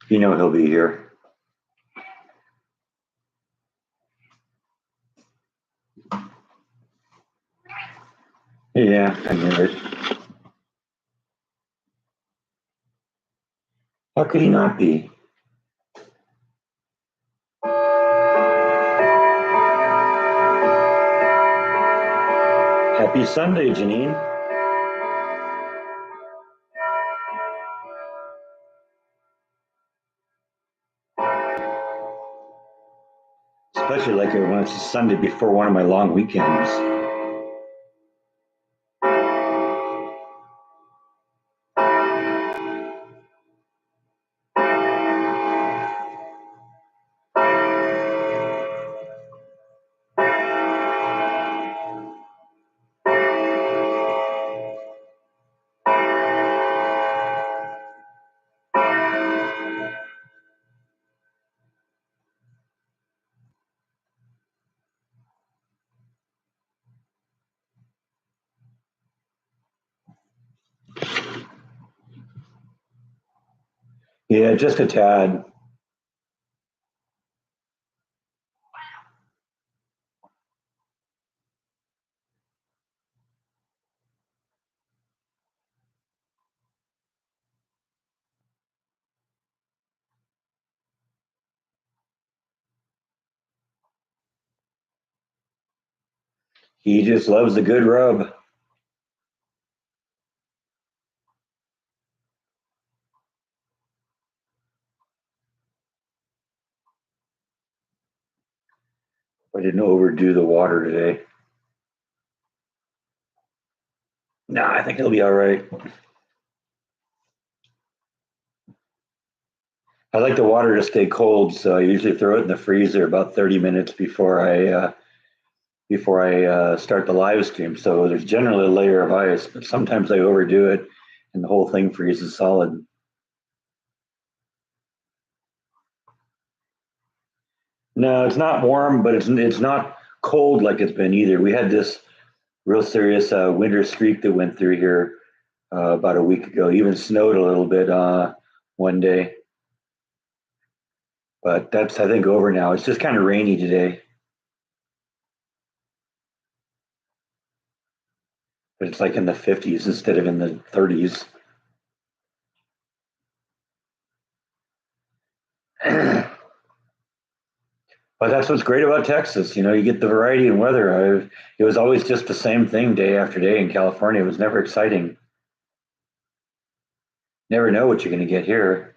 You know he'll be here. Yeah, I knew it. How could he not be? Happy Sunday, Janine. Especially like it when it's a Sunday before one of my long weekends. Yeah, just a tad. He just loves a good rub. I didn't overdo the water today. No, I think he'll be all right. I like the water to stay cold, so I usually throw it in the freezer about 30 minutes before I start the live stream. So there's generally a layer of ice, but sometimes I overdo it and the whole thing freezes solid. No, it's not warm, but it's not cold like it's been either. We had this real serious winter streak that went through here about a week ago. Even snowed a little bit one day, but that's I think over now. It's just kind of rainy today, but it's like in the 50s instead of in the 30s. But that's what's great about Texas. You know, you get the variety in weather. It was always just the same thing day after day in California. It was never exciting. Never know what you're going to get here.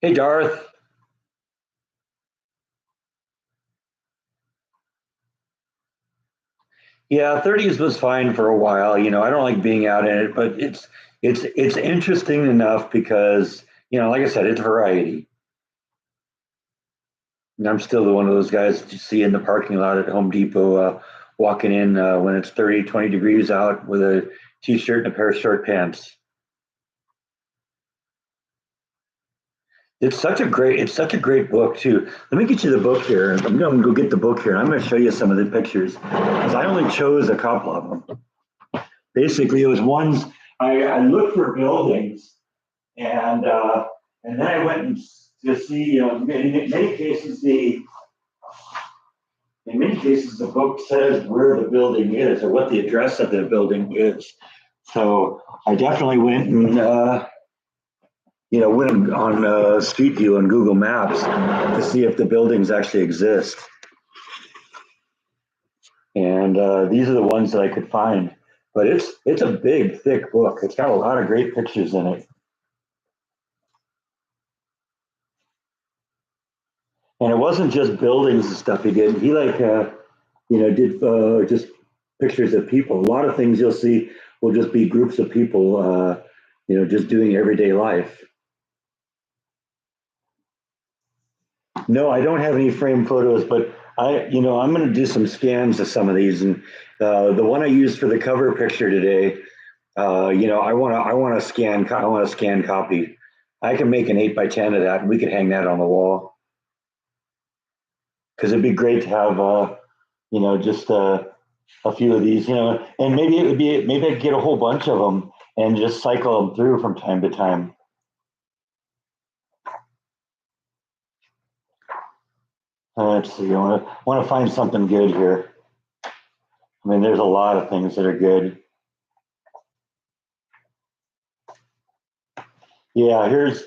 Hey, Darth. Yeah, 30s was fine for a while. You know, I don't like being out in it, but it's interesting enough because, you know, like I said, it's variety. And I'm still the one of those guys that you see in the parking lot at Home Depot walking in when it's 30, 20 degrees out with a t-shirt and a pair of short pants. It's such a great book too. Let me get you the book here. I'm going to go get the book here. I'm going to show you some of the pictures because I only chose a couple of them. Basically, it was ones I looked for buildings and then I went and to see. You know, in many cases the book says where the building is or what the address of the building is. So I definitely went and went on Street View on Google Maps to see if the buildings actually exist. And these are the ones that I could find. But it's a big, thick book. It's got a lot of great pictures in it. And it wasn't just buildings and stuff he did. He did just pictures of people. A lot of things you'll see will just be groups of people, just doing everyday life. No, I don't have any framed photos, but I'm going to do some scans of some of these. And the one I used for the cover picture today, I want to scan copy. I can make an 8 by 10 of that, and we could hang that on the wall. because it'd be great to have, just a few of these, and maybe I could get a whole bunch of them and just cycle them through from time to time. Let's see. I want to find something good here. I mean, there's a lot of things that are good. Yeah, here's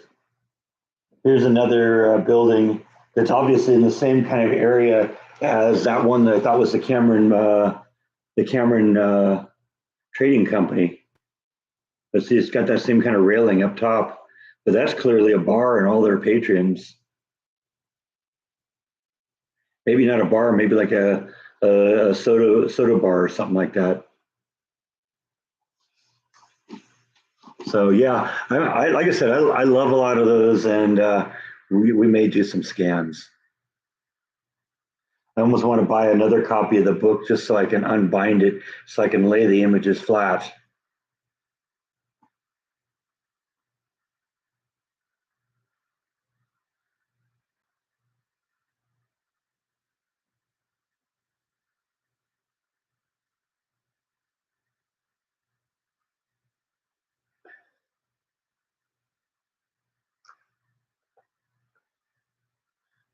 another building that's obviously in the same kind of area as that one that I thought was the Cameron Trading Company. But see, it's got that same kind of railing up top, but that's clearly a bar and all their patrons. Maybe not a bar, maybe like a soda bar or something like that. So yeah, I like I said, I love a lot of those, and we may do some scans. I almost want to buy another copy of the book just so I can unbind it, so I can lay the images flat.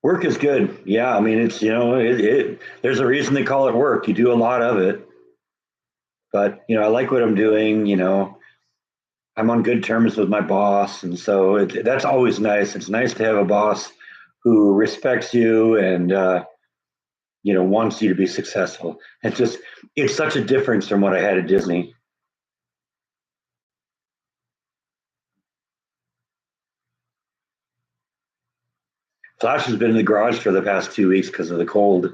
Work is good. Yeah, I mean it's there's a reason they call it work. You do a lot of it, but I like what I'm doing. I'm on good terms with my boss, and so that's always nice. It's nice to have a boss who respects you and wants you to be successful. It's such a difference from what I had at Disney. Flash has been in the garage for the past 2 weeks because of the cold.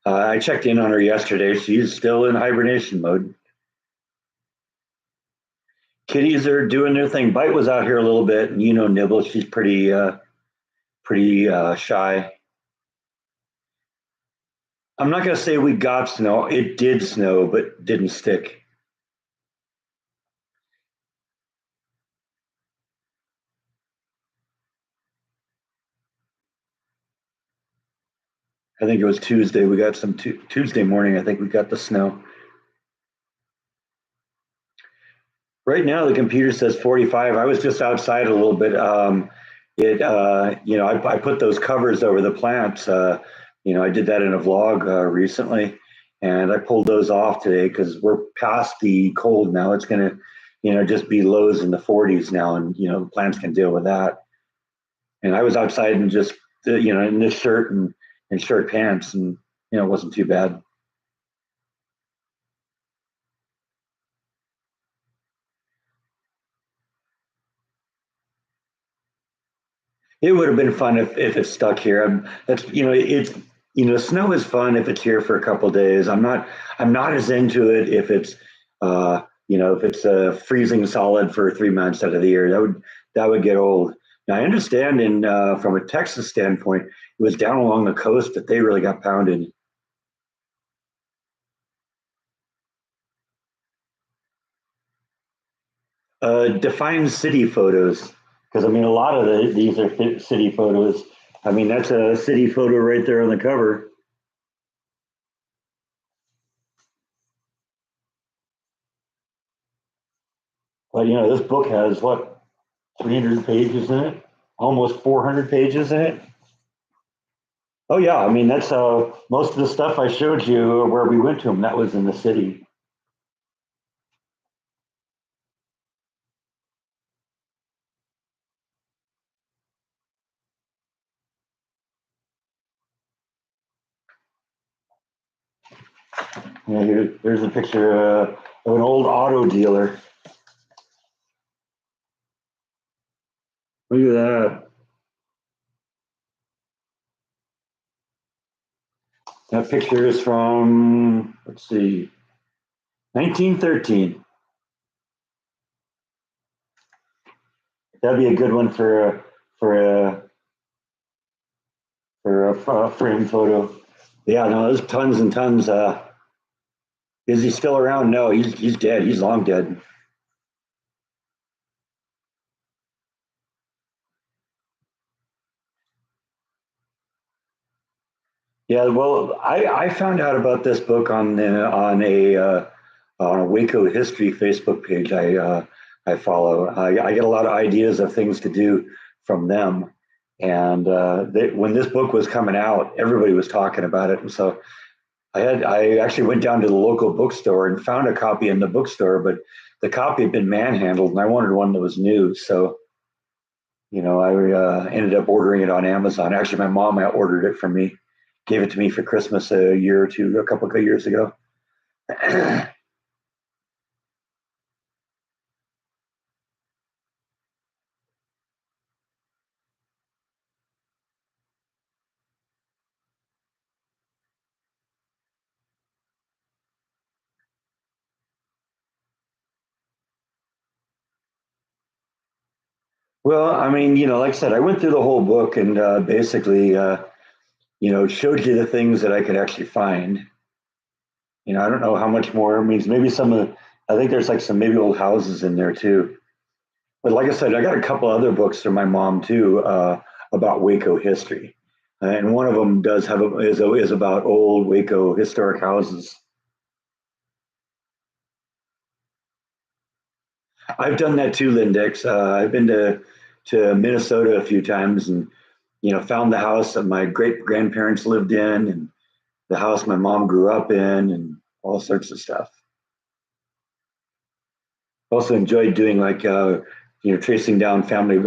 I checked in on her yesterday. She's still in hibernation mode. Kitties are doing their thing. Bite was out here a little bit, and Nibble. She's pretty shy. I'm not gonna say we got snow. It did snow, but didn't stick. I think it was Tuesday. We got some Tuesday morning. I think we got the snow. Right now, the computer says 45. I was just outside a little bit. I put those covers over the plants. I did that in a vlog recently, and I pulled those off today because we're past the cold now. It's gonna, just be lows in the 40s now, and the plants can deal with that. And I was outside and just, in this shirt and short pants, and it wasn't too bad. It would have been fun if it stuck here. That's it's snow is fun if it's here for a couple of days. I'm not as into it if it's if it's freezing solid for 3 months out of the year. That would get old. Now I understand from a Texas standpoint, it was down along the coast that they really got pounded. Define city photos, because I mean a lot of these are city photos. I mean that's a city photo right there on the cover. But this book has what, 300 pages in it, almost 400 pages in it. Oh yeah, I mean that's most of the stuff I showed you where we went to them. That was in the city. There's a picture of an old auto dealer. Look at that. That picture is from, let's see, 1913. That'd be a good one for a for a frame photo. Yeah, no, there's tons and tons. Is he still around? No, he's dead. He's long dead. Yeah, well, I found out about this book on a Waco history Facebook page I follow. I get a lot of ideas of things to do from them, and when this book was coming out, everybody was talking about it, and so I actually went down to the local bookstore and found a copy in the bookstore, but the copy had been manhandled, and I wanted one that was new, so I ended up ordering it on Amazon. Actually, my mom ordered it from me, gave it to me for Christmas a couple of years ago. Well, I mean, like I said, I went through the whole book and basically, showed you the things that I could actually find. I don't know how much more. It means maybe I think there's like some maybe old houses in there too. But like I said, I got a couple other books from my mom too about Waco history, and one of them does have is about old Waco historic houses. I've done that too, Lindex. I've been to Minnesota a few times, and found the house that my great grandparents lived in, and the house my mom grew up in, and all sorts of stuff. Also enjoyed doing like tracing down family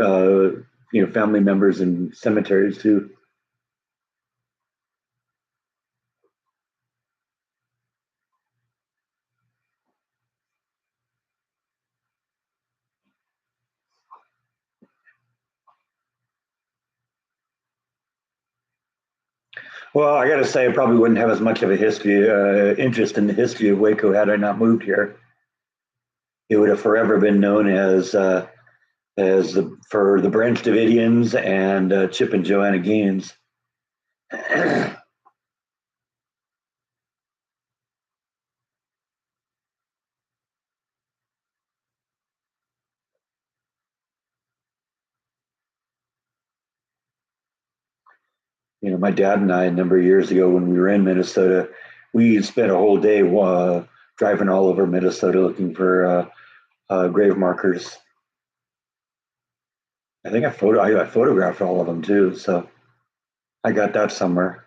members in cemeteries too. Well, I got to say, I probably wouldn't have as much of a history interest in the history of Waco had I not moved here. It would have forever been known for the Branch Davidians and Chip and Joanna Gaines. My dad and I, a number of years ago when we were in Minnesota, we spent a whole day driving all over Minnesota looking for grave markers. I think I photographed all of them too, so I got that somewhere.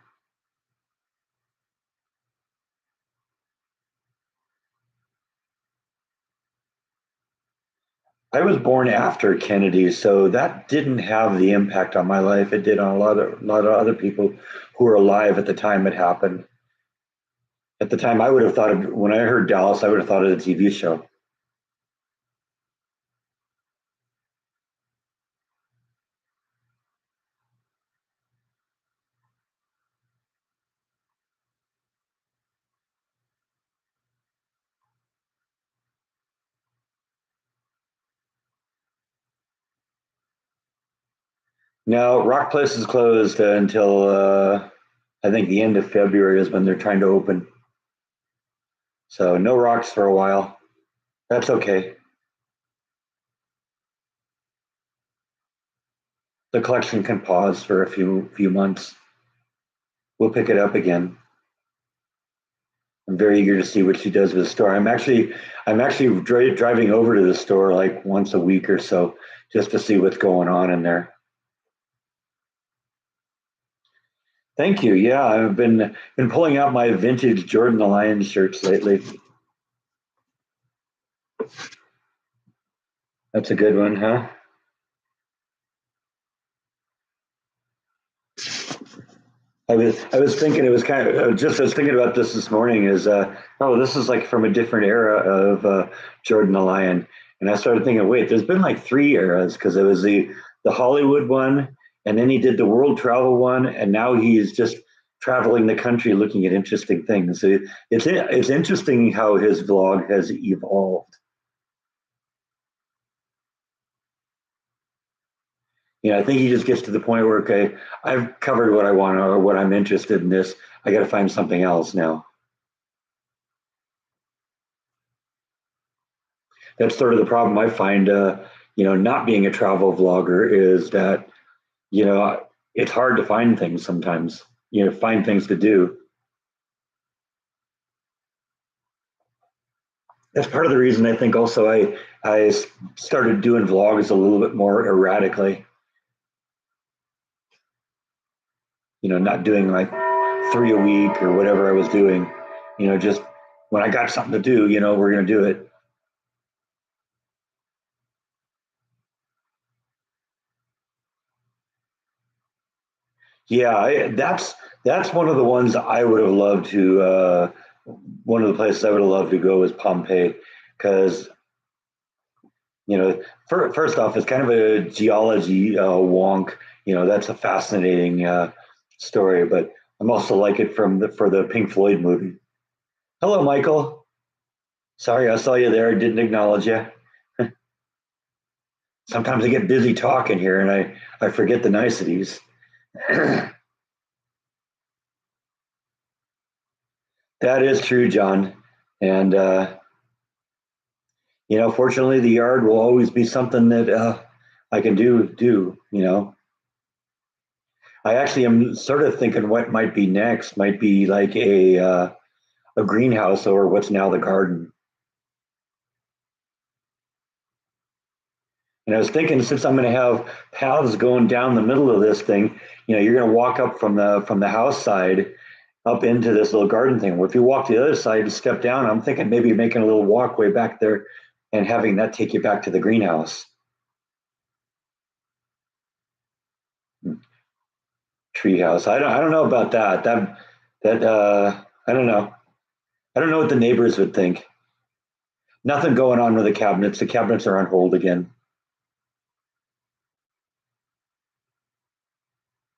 I was born after Kennedy, so that didn't have the impact on my life it did on a lot of other people who were alive at the time it happened. At the time, I would have thought of when I heard Dallas, I would have thought of the TV show. Now, Rock Place is closed until I think the end of February is when they're trying to open. So no rocks for a while. That's okay. The collection can pause for a few months. We'll pick it up again. I'm very eager to see what she does with the store. I'm actually driving over to the store like once a week or so just to see what's going on in there. Thank you. Yeah, I've been pulling out my vintage Jordan the Lion shirts lately. That's a good one, huh? I was thinking it was kind of I was thinking about this morning is oh, this is like from a different era of Jordan the Lion, and I started thinking, wait, there's been like three eras because it was the Hollywood one, and then he did the world travel one, and now he's just traveling the country looking at interesting things. It's interesting how his vlog has evolved. I think he just gets to the point where, okay, I've covered what I want or what I'm interested in this. I got to find something else now. That's sort of the problem I find, not being a travel vlogger is that, you know, it's hard to find things sometimes. find things to do. That's part of the reason I think also I started doing vlogs a little bit more erratically. Not doing like 3 a week or whatever I was doing. Just when I got something to do, we're going to do it. Yeah, that's one of the ones I would have loved to. One of the places I would have loved to go is Pompeii, because first off, it's kind of a geology wonk. That's a fascinating story, but I'm also like it for the Pink Floyd movie. Hello, Michael. Sorry, I saw you there. I didn't acknowledge you. Sometimes I get busy talking here and I forget the niceties. That is true, John. And fortunately, the yard will always be something that I can do. I actually am sort of thinking what might be next might be like a greenhouse or what's now the garden. And I was thinking, since I'm going to have paths going down the middle of this thing, you're going to walk up from the house side up into this little garden thing. Well, if you walk to the other side and step down, I'm thinking maybe making a little walkway back there and having that take you back to the greenhouse. Treehouse. I don't know about that. I don't know. I don't know what the neighbors would think. Nothing going on with the cabinets. The cabinets are on hold again.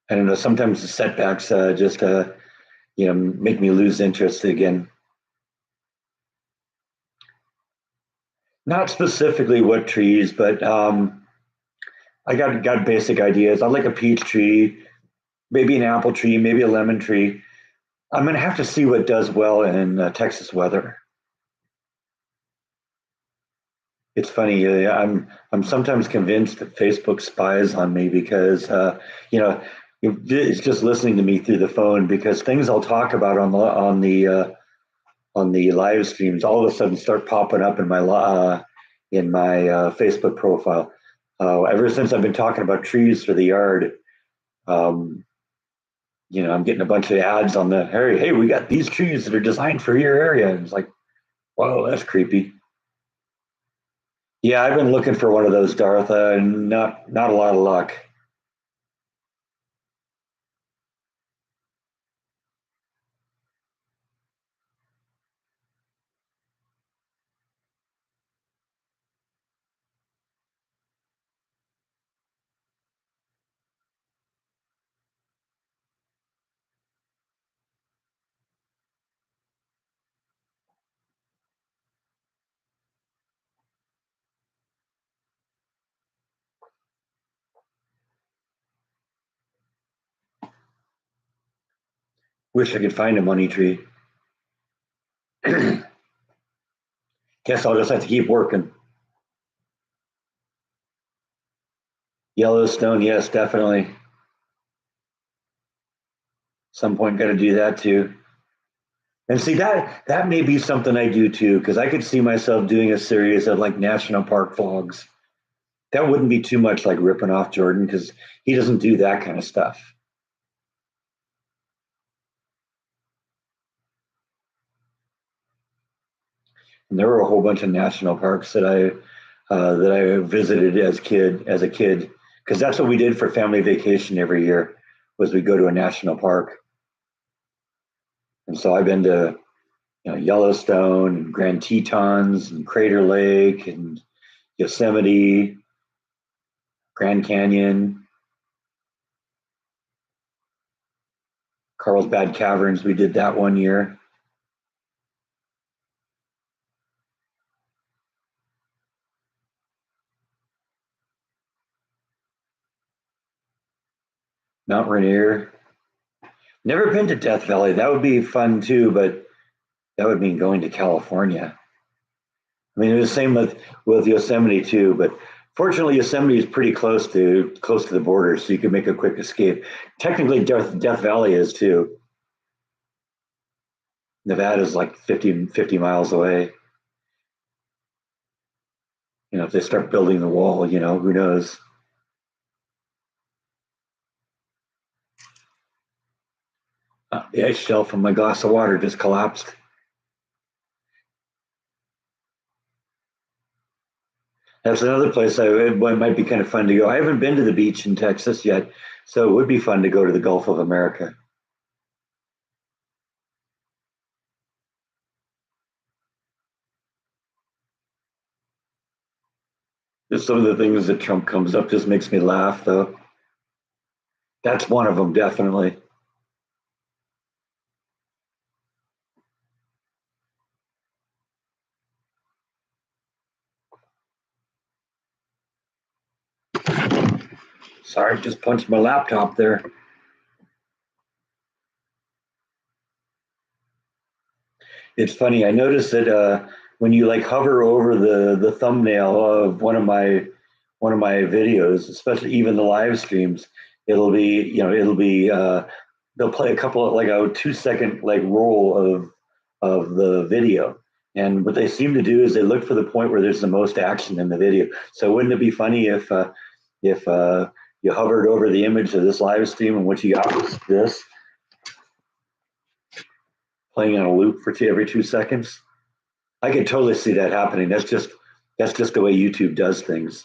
I don't know. Sometimes the setbacks just make me lose interest again. Not specifically what trees, but I got basic ideas. I like a peach tree, maybe an apple tree, maybe a lemon tree. I'm gonna have to see what does well in Texas weather. It's funny. I'm sometimes convinced that Facebook spies on me because it's just listening to me through the phone, because things I'll talk about on the live streams all of a sudden start popping up in my Facebook profile. Ever since I've been talking about trees for the yard, um, I'm getting a bunch of ads on the hey, we got these trees that are designed for your area. And it's like, whoa, that's creepy. Yeah, I've been looking for one of those, Dartha, and not a lot of luck. Wish I could find a money tree. Guess I'll just have to keep working. Yellowstone, yes, definitely. Some point, got to do that too. And see, that may be something I do too, because I could see myself doing a series of like national park vlogs. That wouldn't be too much like ripping off Jordan, because he doesn't do that kind of stuff. And there were a whole bunch of national parks that I visited as a kid, because that's what we did for family vacation every year, was we go to a national park. And so I've been to Yellowstone and Grand Tetons and Crater Lake and Yosemite, Grand Canyon, Carlsbad Caverns. We did that one year. Mount Rainier. Never been to Death Valley. That would be fun too, but that would mean going to California. I mean, it was the same with Yosemite too, but Fortunately, Yosemite is pretty close to the border, so you can make a quick escape. Technically, Death Valley is too. Nevada is like 50 miles away. You know, if they start building the wall, you know, who knows? The ice shelf from my glass of water just collapsed. That's another place it might be kind of fun to go. I haven't been to the beach in Texas yet, so it would be fun to go to the Gulf of America. Just some of the things that Trump comes up just makes me laugh, though. That's one of them, definitely. Sorry, just punched my laptop there. It's funny. I noticed that when you like hover over the thumbnail of one of my videos, especially even the live streams, it'll be it'll be they'll play a couple of like a 2 second like roll of the video. And what they seem to do is they look for the point where there's the most action in the video. So wouldn't it be funny if you hovered over the image of this live stream and what you got was this playing on a loop for every 2 seconds? I could totally see that happening. That's just the way YouTube does things.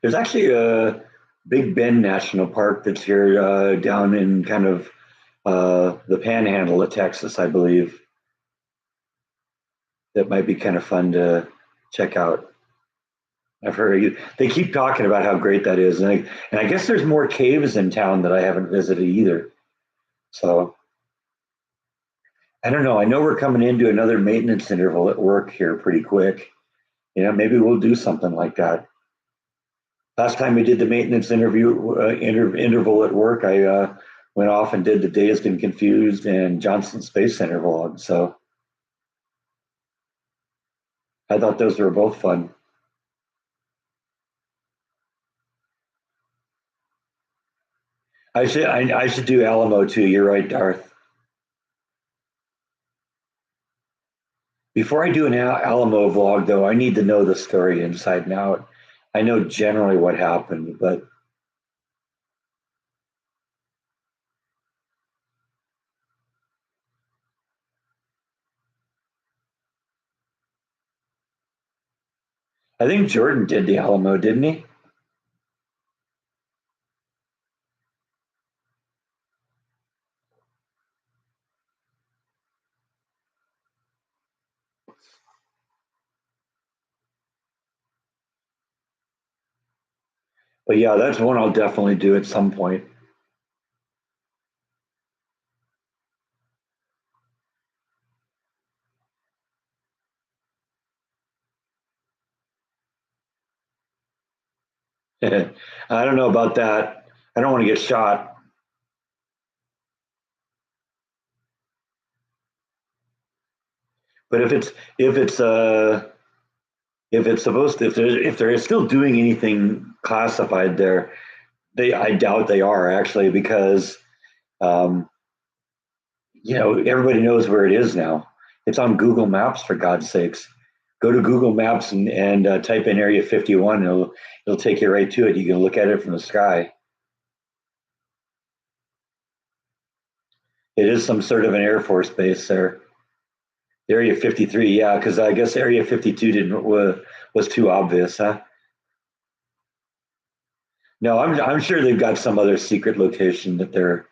There's actually a Big Bend National Park that's here down in kind of the panhandle of Texas, I believe. That might be kind of fun to check out. I've heard they keep talking about how great that is, and I guess there's more caves in town that I haven't visited either. So I don't know. I know we're coming into another maintenance interval at work here pretty quick. You know, maybe we'll do something like that. Last time we did the maintenance interval at work, I went off and did the Dazed and Confused and Johnson Space Center vlog. So I thought those were both fun. I should do Alamo too. You're right, Darth. Before I do an Alamo vlog, though, I need to know the story inside and out. I know generally what happened, but I think Jordan did the Alamo, didn't he? But yeah, that's one I'll definitely do at some point. I don't know about that. I don't want to get shot. But if it's supposed to if they're still doing anything classified there, they I doubt they are actually because um, you know everybody knows where it is now. It's on Google Maps for God's sakes. Go to Google Maps and type in Area 51. It'll take you right to it. You can look at it from the sky. It is some sort of an Air Force base there. Area 53, yeah, because I guess Area 52 didn't was too obvious, huh? No, I'm sure they've got some other secret location that they're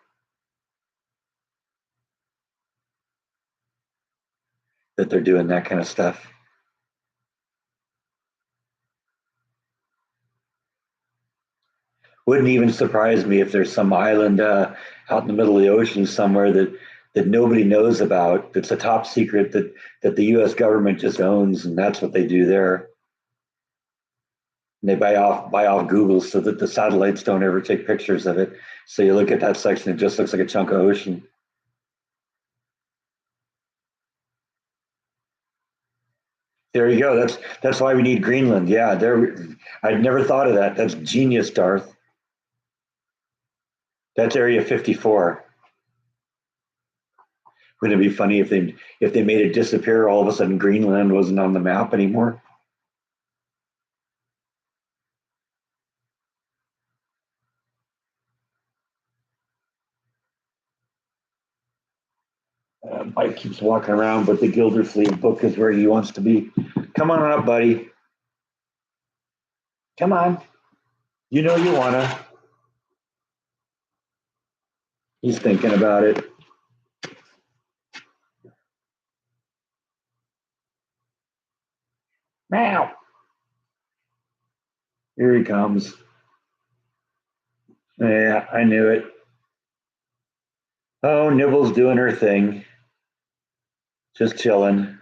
doing that kind of stuff. Wouldn't even surprise me if there's some island out in the middle of the ocean somewhere that nobody knows about. That's a top secret that the U.S. government just owns, and that's what they do there. And they buy off Google so that the satellites don't ever take pictures of it. So you look at that section, it just looks like a chunk of ocean. There you go. That's why we need Greenland. Yeah, there. I'd never thought of that. That's genius, Darth. That's Area 54. Wouldn't it be funny if they made it disappear? All of a sudden, Greenland wasn't on the map anymore. Mike keeps walking around, but the Gildersleeve book is where he wants to be. Come on up, buddy. Come on. You know you wanna. He's thinking about it. Meow. Here he comes. Yeah, I knew it. Oh, Nibble's doing her thing. Just chilling.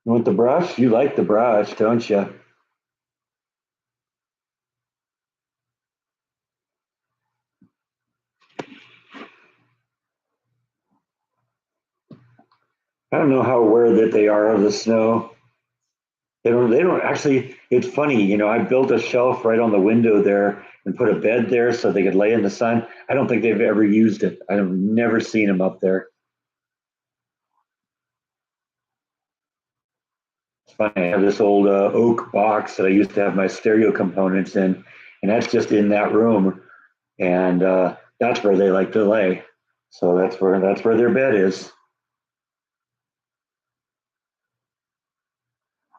You want the brush? You like the brush, don't you? I don't know how aware that they are of the snow. They don't actually. It's funny, I built a shelf right on the window there and put a bed there so they could lay in the sun. I don't think they've ever used it. I've never seen them up there. It's funny. I have this old oak box that I used to have my stereo components in, and that's just in that room, and that's where they like to lay. So that's where their bed is.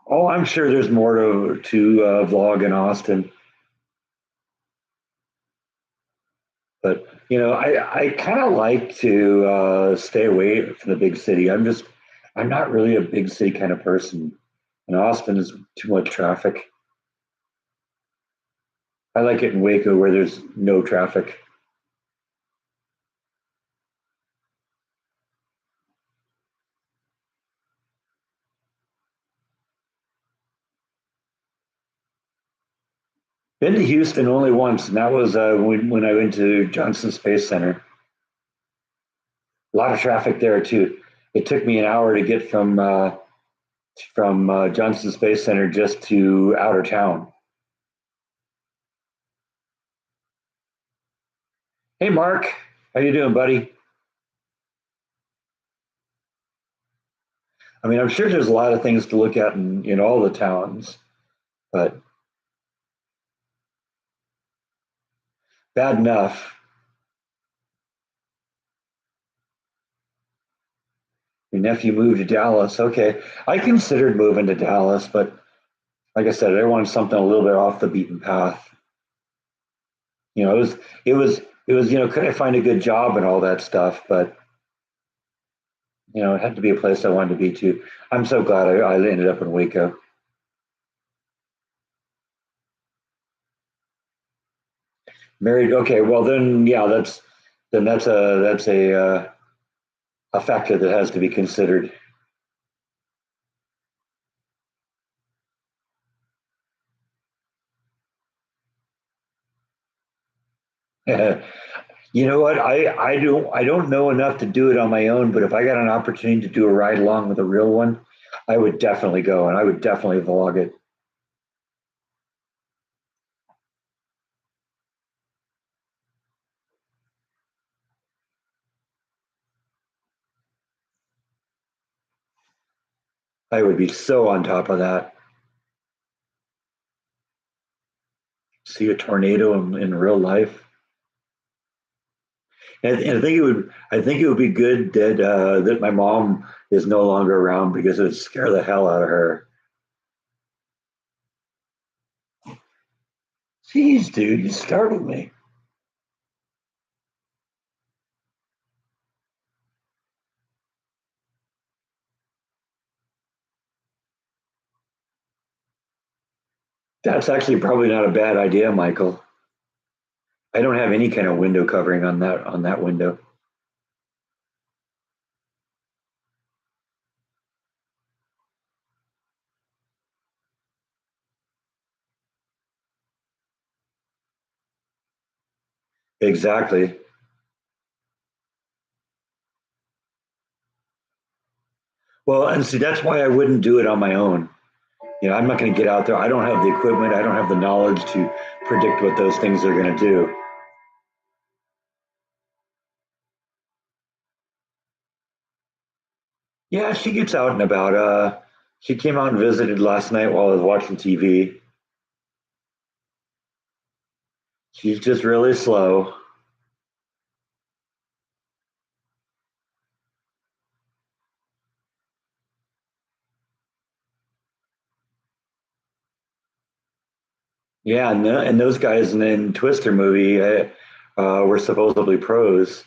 Oh, I'm sure there's more to vlog in Austin, but I kind of like to stay away from the big city. I'm not really a big city kind of person, and Austin is too much traffic. I like it in Waco where there's no traffic. Been to Houston only once, and that was when I went to Johnson Space Center. A lot of traffic there too. It took me an hour to get from Johnson Space Center just to outer town. Hey, Mark, how you doing, buddy? I mean, I'm sure there's a lot of things to look at in all the towns, but bad enough. Your nephew moved to Dallas. Okay, I considered moving to Dallas, but like I said, I wanted something a little bit off the beaten path. It was, could I find a good job and all that stuff, but it had to be a place I wanted to be too. I'm so glad I ended up in Waco. Married. Okay, well then, yeah, that's a factor that has to be considered. You know what? I don't know enough to do it on my own, but if I got an opportunity to do a ride along with a real one, I would definitely go and I would definitely vlog it. I would be so on top of that. See a tornado in real life. And I think it would be good that my mom is no longer around because it would scare the hell out of her. Jeez, dude, you startled me. That's actually probably not a bad idea, Michael. I don't have any kind of window covering on that window. Exactly. Well, and see, that's why I wouldn't do it on my own. You know, I'm not going to get out there. I don't have the equipment. I don't have the knowledge to predict what those things are going to do. Yeah, she gets out and about. She came out and visited last night while I was watching TV. She's just really slow. Yeah, and those guys in Twister movie were supposedly pros.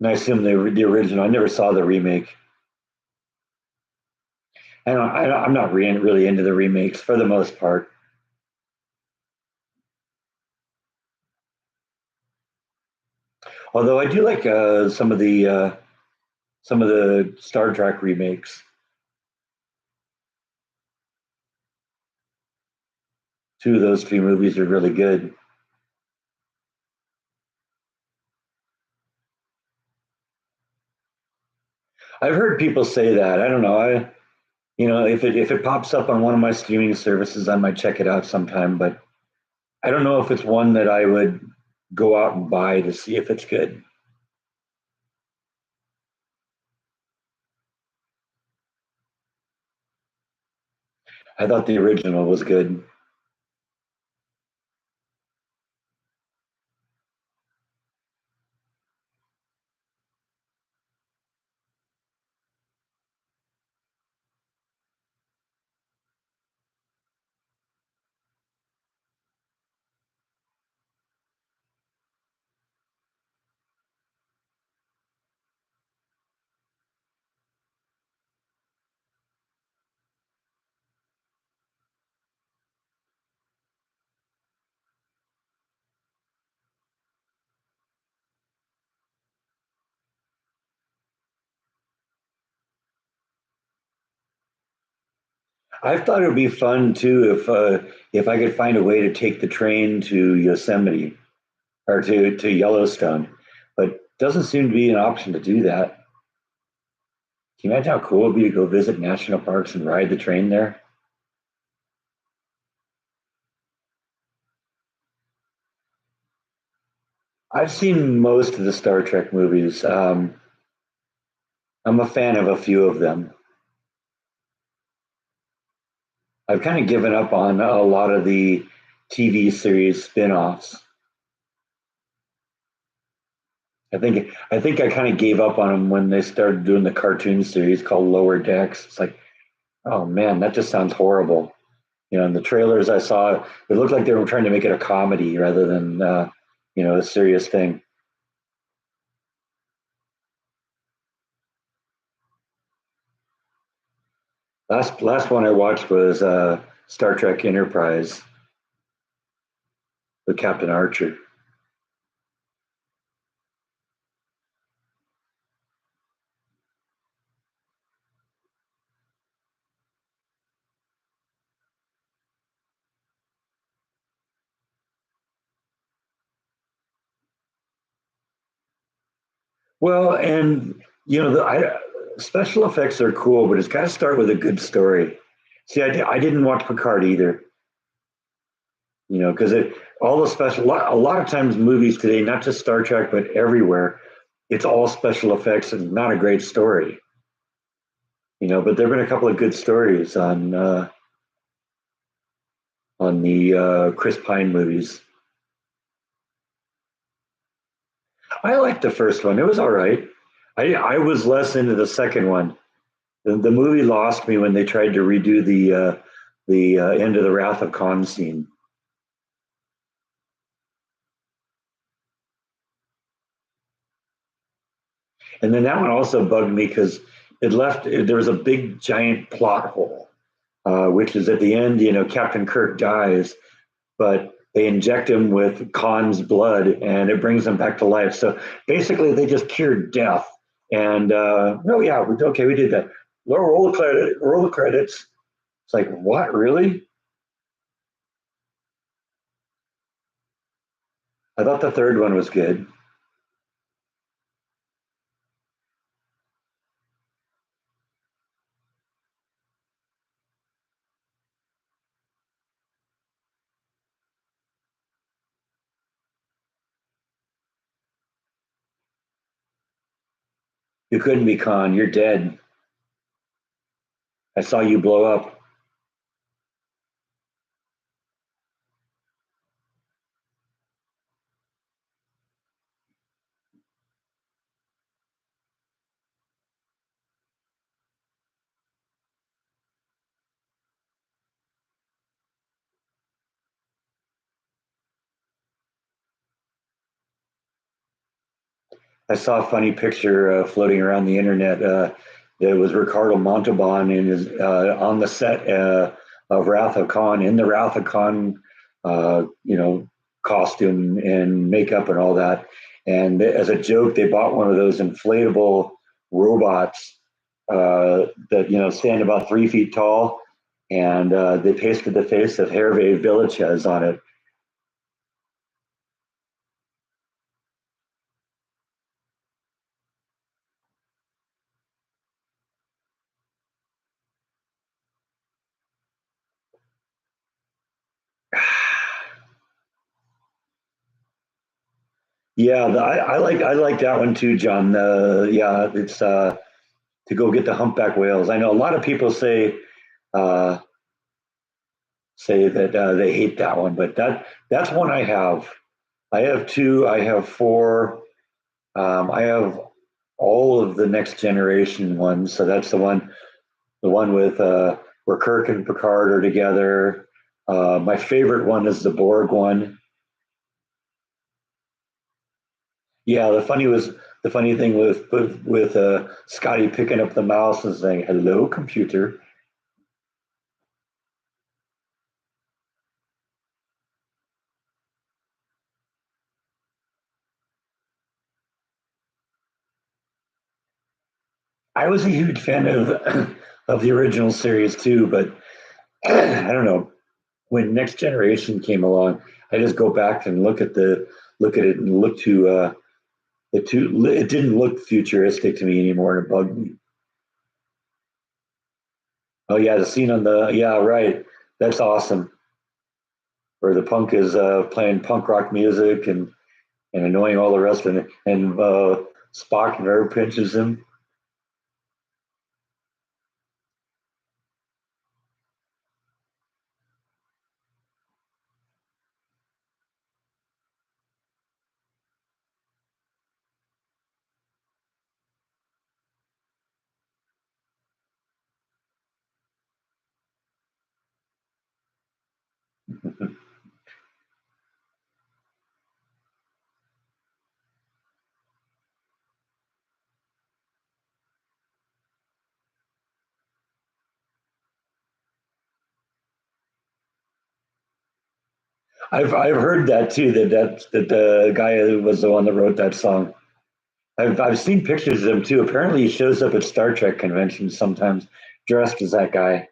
And I assume the original. I never saw the remake. I'm not really into the remakes for the most part. Although I do like some of the Star Trek remakes. Two of those three movies are really good. I've heard people say that. I don't know. If it pops up on one of my streaming services, I might check it out sometime. But I don't know if it's one that I would go out and buy to see if it's good. I thought the original was good. I thought it would be fun too if I could find a way to take the train to Yosemite or to Yellowstone, but doesn't seem to be an option to do that. Can you imagine how cool it'd be to go visit national parks and ride the train there? I've seen most of the Star Trek movies. I'm a fan of a few of them. I've kind of given up on a lot of the TV series spin-offs. I think I kind of gave up on them when they started doing the cartoon series called Lower Decks. It's like, oh man, that just sounds horrible. You know, in the trailers I saw, it looked like they were trying to make it a comedy rather than a serious thing. Last one I watched was Star Trek Enterprise with Captain Archer. Well, and you know, special effects are cool, but it's got to start with a good story. See, I didn't watch Picard either, you know, because it all the a lot of times movies today, not just Star Trek, but everywhere, it's all special effects and not a great story, you know. But there've been a couple of good stories on the Chris Pine movies. I liked the first one; it was all right. I was less into the second one. The movie lost me when they tried to redo the end of the Wrath of Khan scene. And then that one also bugged me because there was a big giant plot hole which is at the end. Captain Kirk dies, but they inject him with Khan's blood, and it brings him back to life. So basically, they just cured death. And oh yeah, okay, we did that. Roll the credit. Roll the credits. It's like, what, really? I thought the third one was good. You couldn't be Khan. You're dead. I saw you blow up. I saw a funny picture floating around the internet. It was Ricardo Montalban in his on the set of Wrath of Khan, in the Wrath of Khan, costume and makeup and all that. And as a joke, they bought one of those inflatable robots that stand about 3 feet tall, and they pasted the face of Hervé Villachez on it. Yeah, I like that one too, John. Yeah, it's to go get the humpback whales. I know a lot of people uh, say that they hate that one, but that's one I have. I have two. I have four. I have all of the next generation ones. So that's the one with where Kirk and Picard are together. My favorite one is the Borg one. Yeah, the funny thing with Scotty picking up the mouse and saying "Hello, computer." I was a huge fan of of the original series too, but I don't know, when Next Generation came along, I just go back and look at it and look to the two. It didn't look futuristic to me anymore, and it bugged me. Oh yeah, the scene on the yeah, right. That's awesome. Where the punk is playing punk rock music and annoying all the rest of it, and Spock nerve pinches him. I've heard that too. That the guy who was the one that wrote that song. I've seen pictures of him too. Apparently, he shows up at Star Trek conventions sometimes dressed as that guy,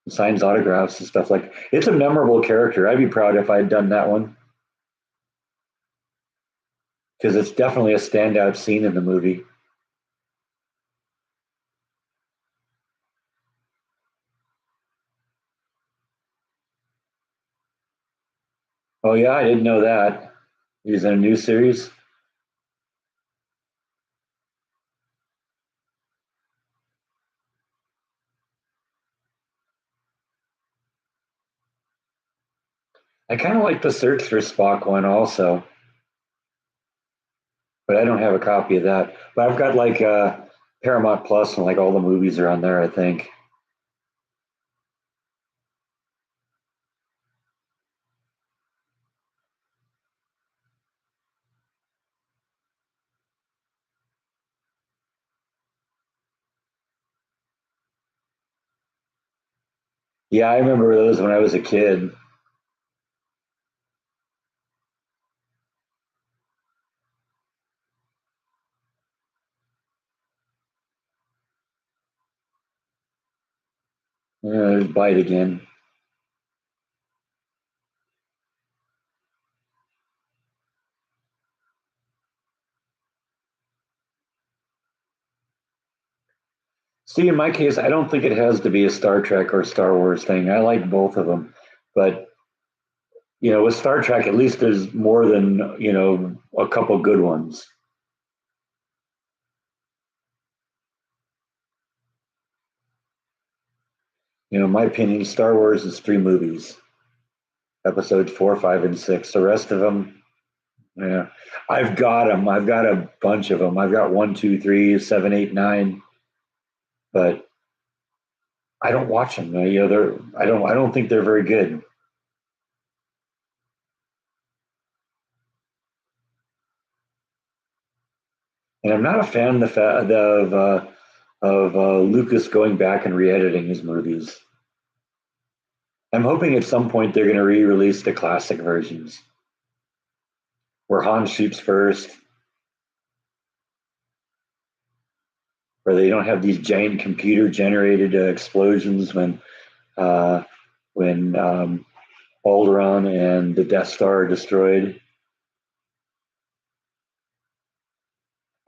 signs autographs and stuff like. It's a memorable character. I'd be proud if I had done that one because it's definitely a standout scene in the movie. Oh yeah, I didn't know that. He's in a new series. I kind of like the Search for Spock one also, but I don't have a copy of that. But I've got like Paramount Plus and like all the movies are on there. I think. Yeah, I remember those when I was a kid. Bite again. See, in my case, I don't think it has to be a Star Trek or Star Wars thing. I like both of them, but with Star Trek, at least there's more than a couple good ones. In my opinion, Star Wars is three movies, episodes four, five, and six. The rest of them, yeah, I've got them. I've got a bunch of them. I've got one, two, three, seven, eight, nine, but I don't watch them. They're I don't think they're very good, and I'm not a fan of Lucas going back and re-editing his movies. I'm hoping at some point they're going to re-release the classic versions where Han shoots first, where they don't have these giant computer-generated explosions uh, when Alderaan and the Death Star are destroyed.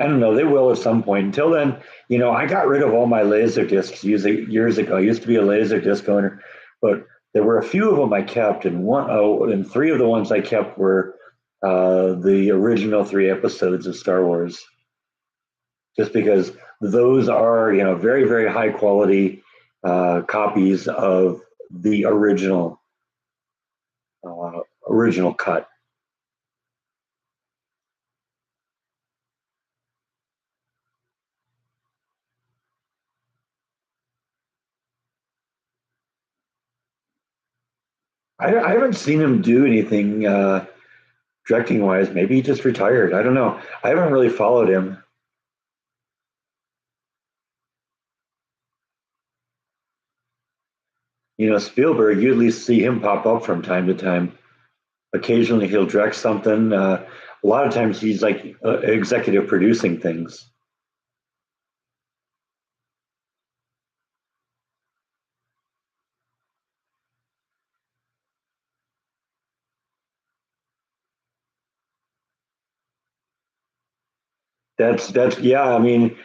I don't know. They will at some point. Until then, I got rid of all my laser discs years ago. I used to be a laser disc owner, but there were a few of them I kept, and three of the ones I kept were the original three episodes of Star Wars, just because those are very very high quality copies of the original cut. I haven't seen him do anything directing wise. Maybe he just retired. I don't know. I haven't really followed him. Spielberg, you at least see him pop up from time to time. Occasionally he'll direct something. A lot of times he's like executive producing things. That's yeah. I mean,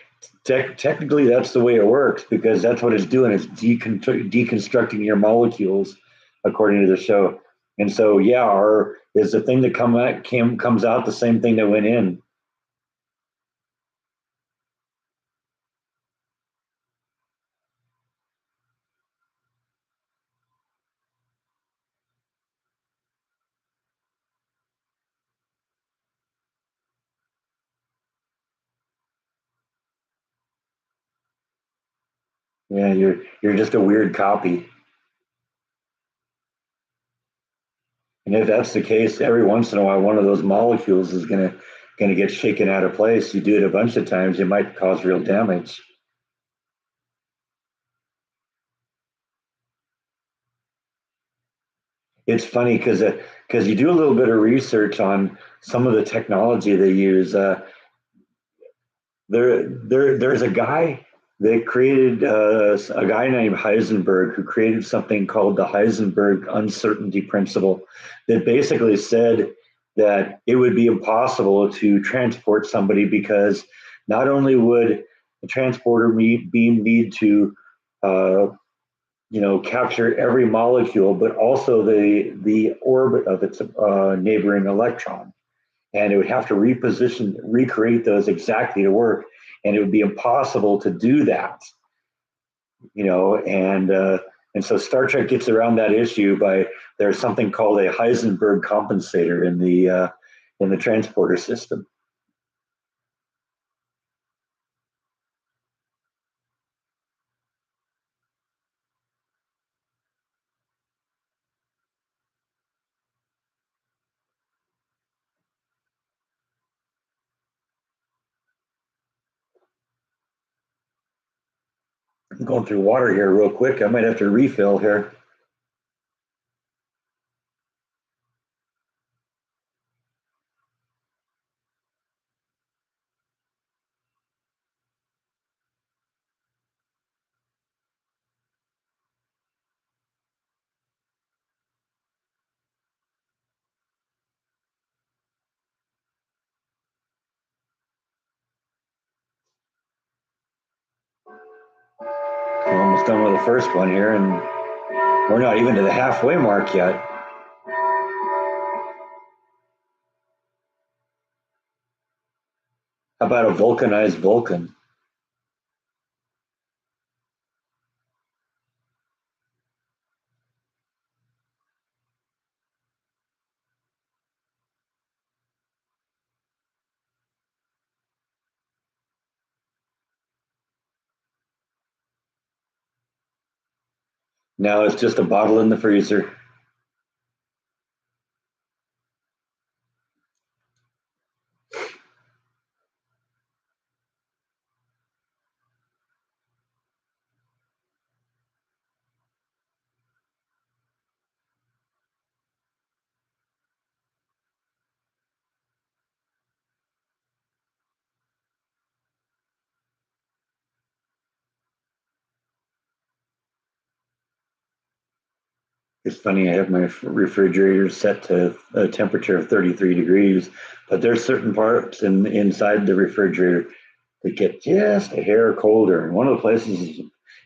technically that's the way it works because that's what it's doing. It's deconstructing your molecules according to the show. And so yeah, or is the thing that comes out the same thing that went in? Yeah, you're just a weird copy. And if that's the case, every once in a while, one of those molecules is gonna get shaken out of place. You do it a bunch of times, it might cause real damage. It's funny because you do a little bit of research on some of the technology they use. There's a guy that created a guy named Heisenberg who created something called the Heisenberg uncertainty principle that basically said that it would be impossible to transport somebody because not only would the transporter beam need to uh, capture every molecule, but also the orbit of its neighboring electron, and it would have to recreate those exactly to work, and it would be impossible to do that, and so Star Trek gets around that issue by there's something called a Heisenberg compensator in the transporter system. I'm going through water here real quick. I might have to refill here. We're almost done with the first one here, and we're not even to the halfway mark yet. How about a vulcanized Vulcan? Now it's just a bottle in the freezer. It's funny, I have my refrigerator set to a temperature of 33 degrees, but there's certain parts inside the refrigerator that get just a hair colder. And one of the places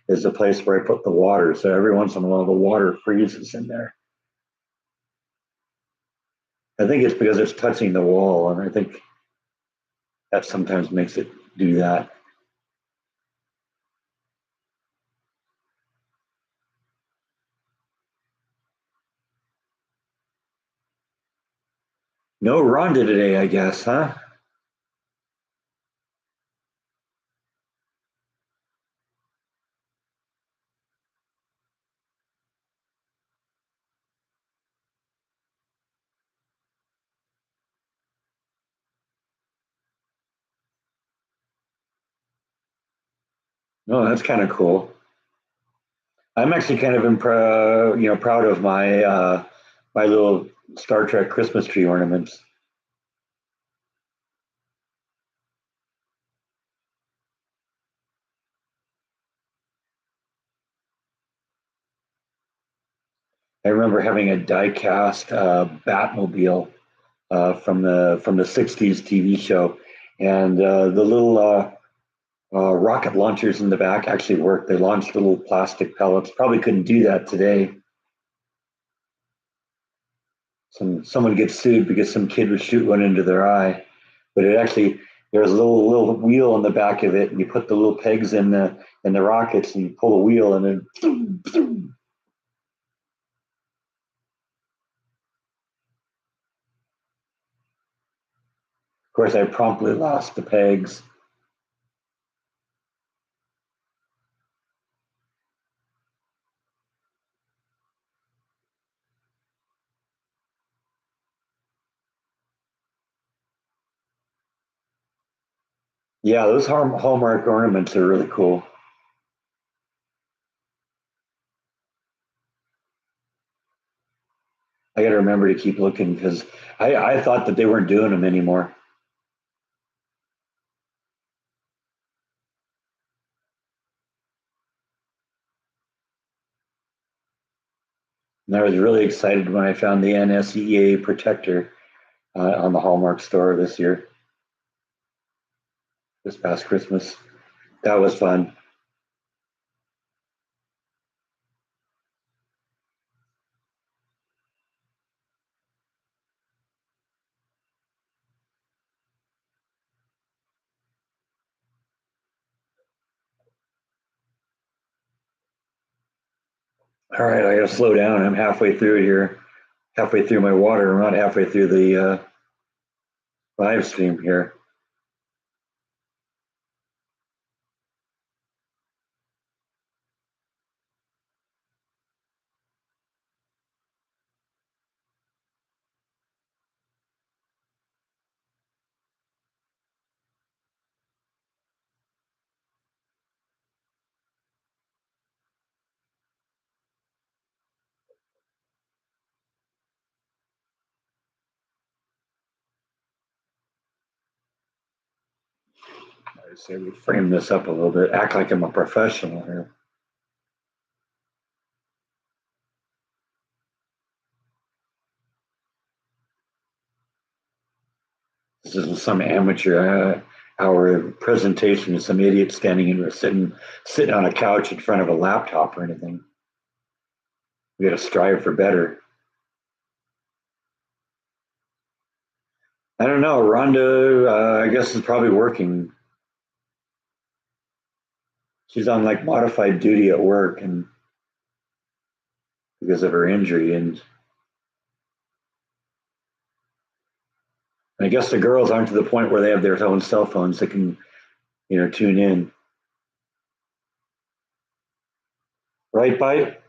is the place where I put the water. So every once in a while, the water freezes in there. I think it's because it's touching the wall, and I think that sometimes makes it do that. No Rhonda today, I guess, huh? No, that's kind of cool. I'm actually kind of proud of my little Star Trek Christmas tree ornaments. I remember having a die-cast Batmobile from the '60s TV show, and the little rocket launchers in the back actually worked. They launched little plastic pellets. Probably couldn't do that today. Someone gets sued because some kid would shoot one into their eye, but it actually there's a little wheel on the back of it, and you put the little pegs in the rockets, and you pull the wheel, and then of course I promptly lost the pegs. Yeah, those Hallmark ornaments are really cool. I got to remember to keep looking because I thought that they weren't doing them anymore. And I was really excited when I found the NSEA protector on the Hallmark store this year, this past Christmas. That was fun. All right, I got to slow down. I'm halfway through it here, halfway through my water. I'm not halfway through the live stream here. I say we frame this up a little bit, act like I'm a professional here. This is some amateur. our presentation to some idiot standing in or sitting on a couch in front of a laptop or anything. We got to strive for better. I don't know. Rhonda, I guess, is probably working. She's on like modified duty at work, and because of her injury, and I guess the girls aren't to the point where they have their own cell phones that can, tune in. Right, Bite?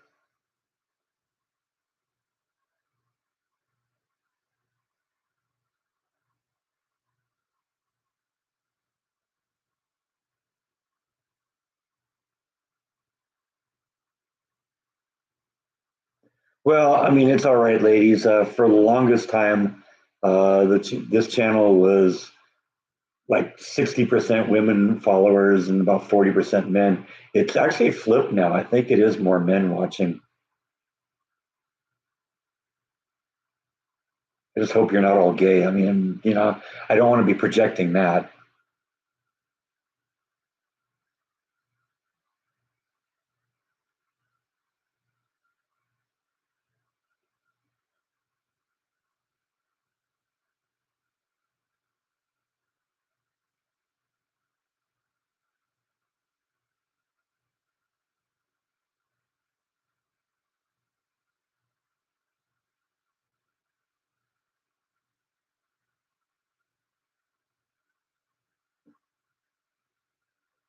Well, I mean, it's all right, ladies. For the longest time, this channel was like 60% women followers and about 40% men. It's actually flipped now. I think it is more men watching. I just hope you're not all gay. I mean, I don't want to be projecting that.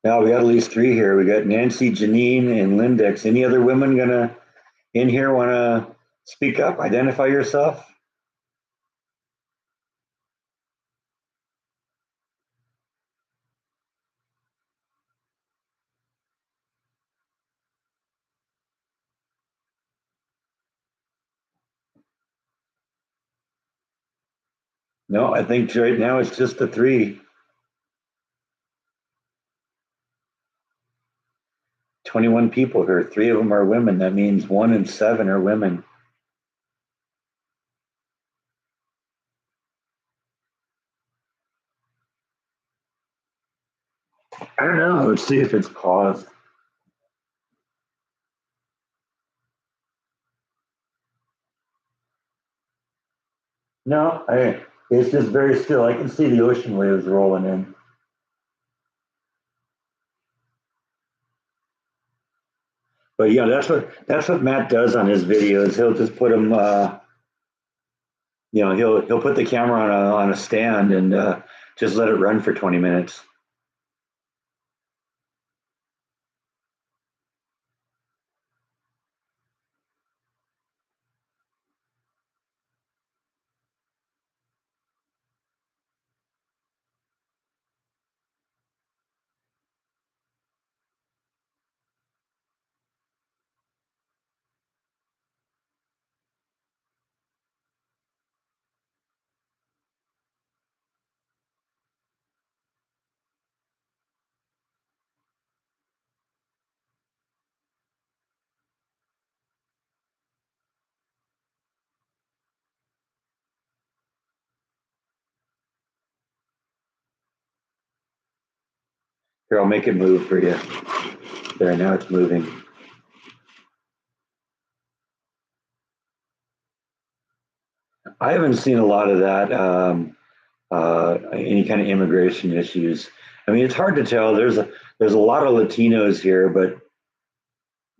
Now we got at least three here. We got Nancy, Janine, and Lindex. Any other women gonna in here want to speak up, identify yourself? No, I think right now it's just the three. 21 people here. Three of them are women. That means 1 in 7 are women. I don't know. Let's see if it's paused. No, it's just very still. I can see the ocean waves rolling in. But yeah, that's what Matt does on his videos. He'll just put them. He'll put the camera on a stand and just let it run for 20 minutes. Here, I'll make it move for you. There, now it's moving. I haven't seen a lot of that. Any kind of immigration issues. I mean, it's hard to tell. There's a lot of Latinos here, but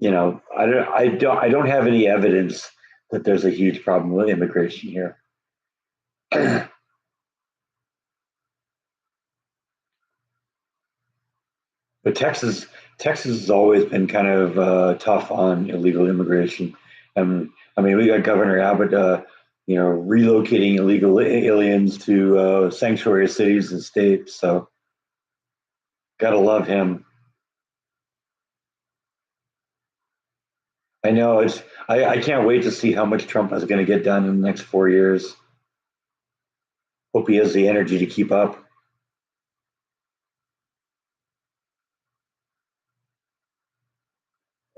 I don't have any evidence that there's a huge problem with immigration here. But Texas has always been kind of tough on illegal immigration. I mean, we got Governor Abbott, relocating illegal aliens to sanctuary cities and states. So, gotta love him. I know I can't wait to see how much Trump is going to get done in the next 4 years. Hope he has the energy to keep up.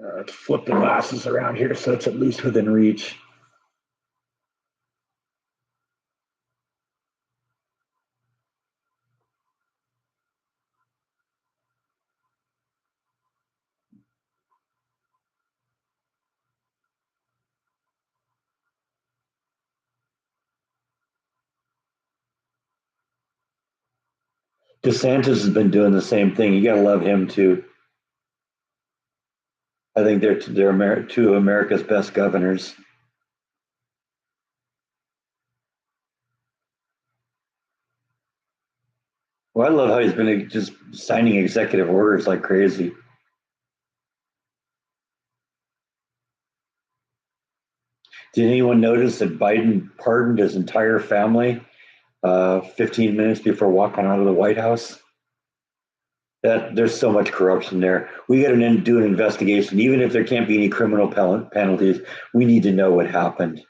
Let's flip the glasses around here so it's at least within reach. DeSantis has been doing the same thing. You got to love him too. I think they're two of America's best governors. Well, I love how he's been just signing executive orders like crazy. Did anyone notice that Biden pardoned his entire family 15 minutes before walking out of the White House? That there's so much corruption there. We got to do an investigation, even if there can't be any criminal penalties. We need to know what happened.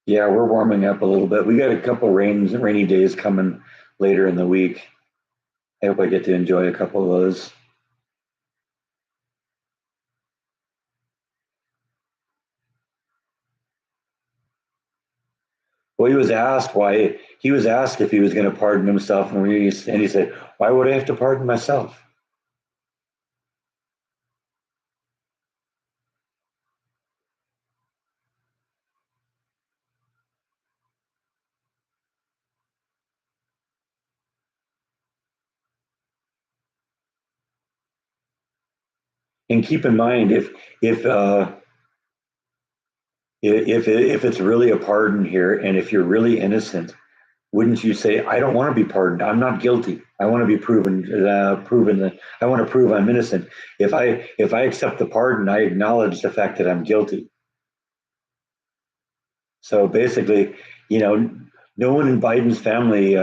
Yeah, we're warming up a little bit. We got a couple rainy days coming later in the week. I hope I get to enjoy a couple of those. Well, he was asked if he was going to pardon himself, and he said, "Why would I have to pardon myself?" And keep in mind, if if it's really a pardon here, and if you're really innocent, wouldn't you say, "I don't want to be pardoned. I'm not guilty. I want to be proven that I want to prove I'm innocent. If I accept the pardon, I acknowledge the fact that I'm guilty." So basically, you know, no one in Biden's family,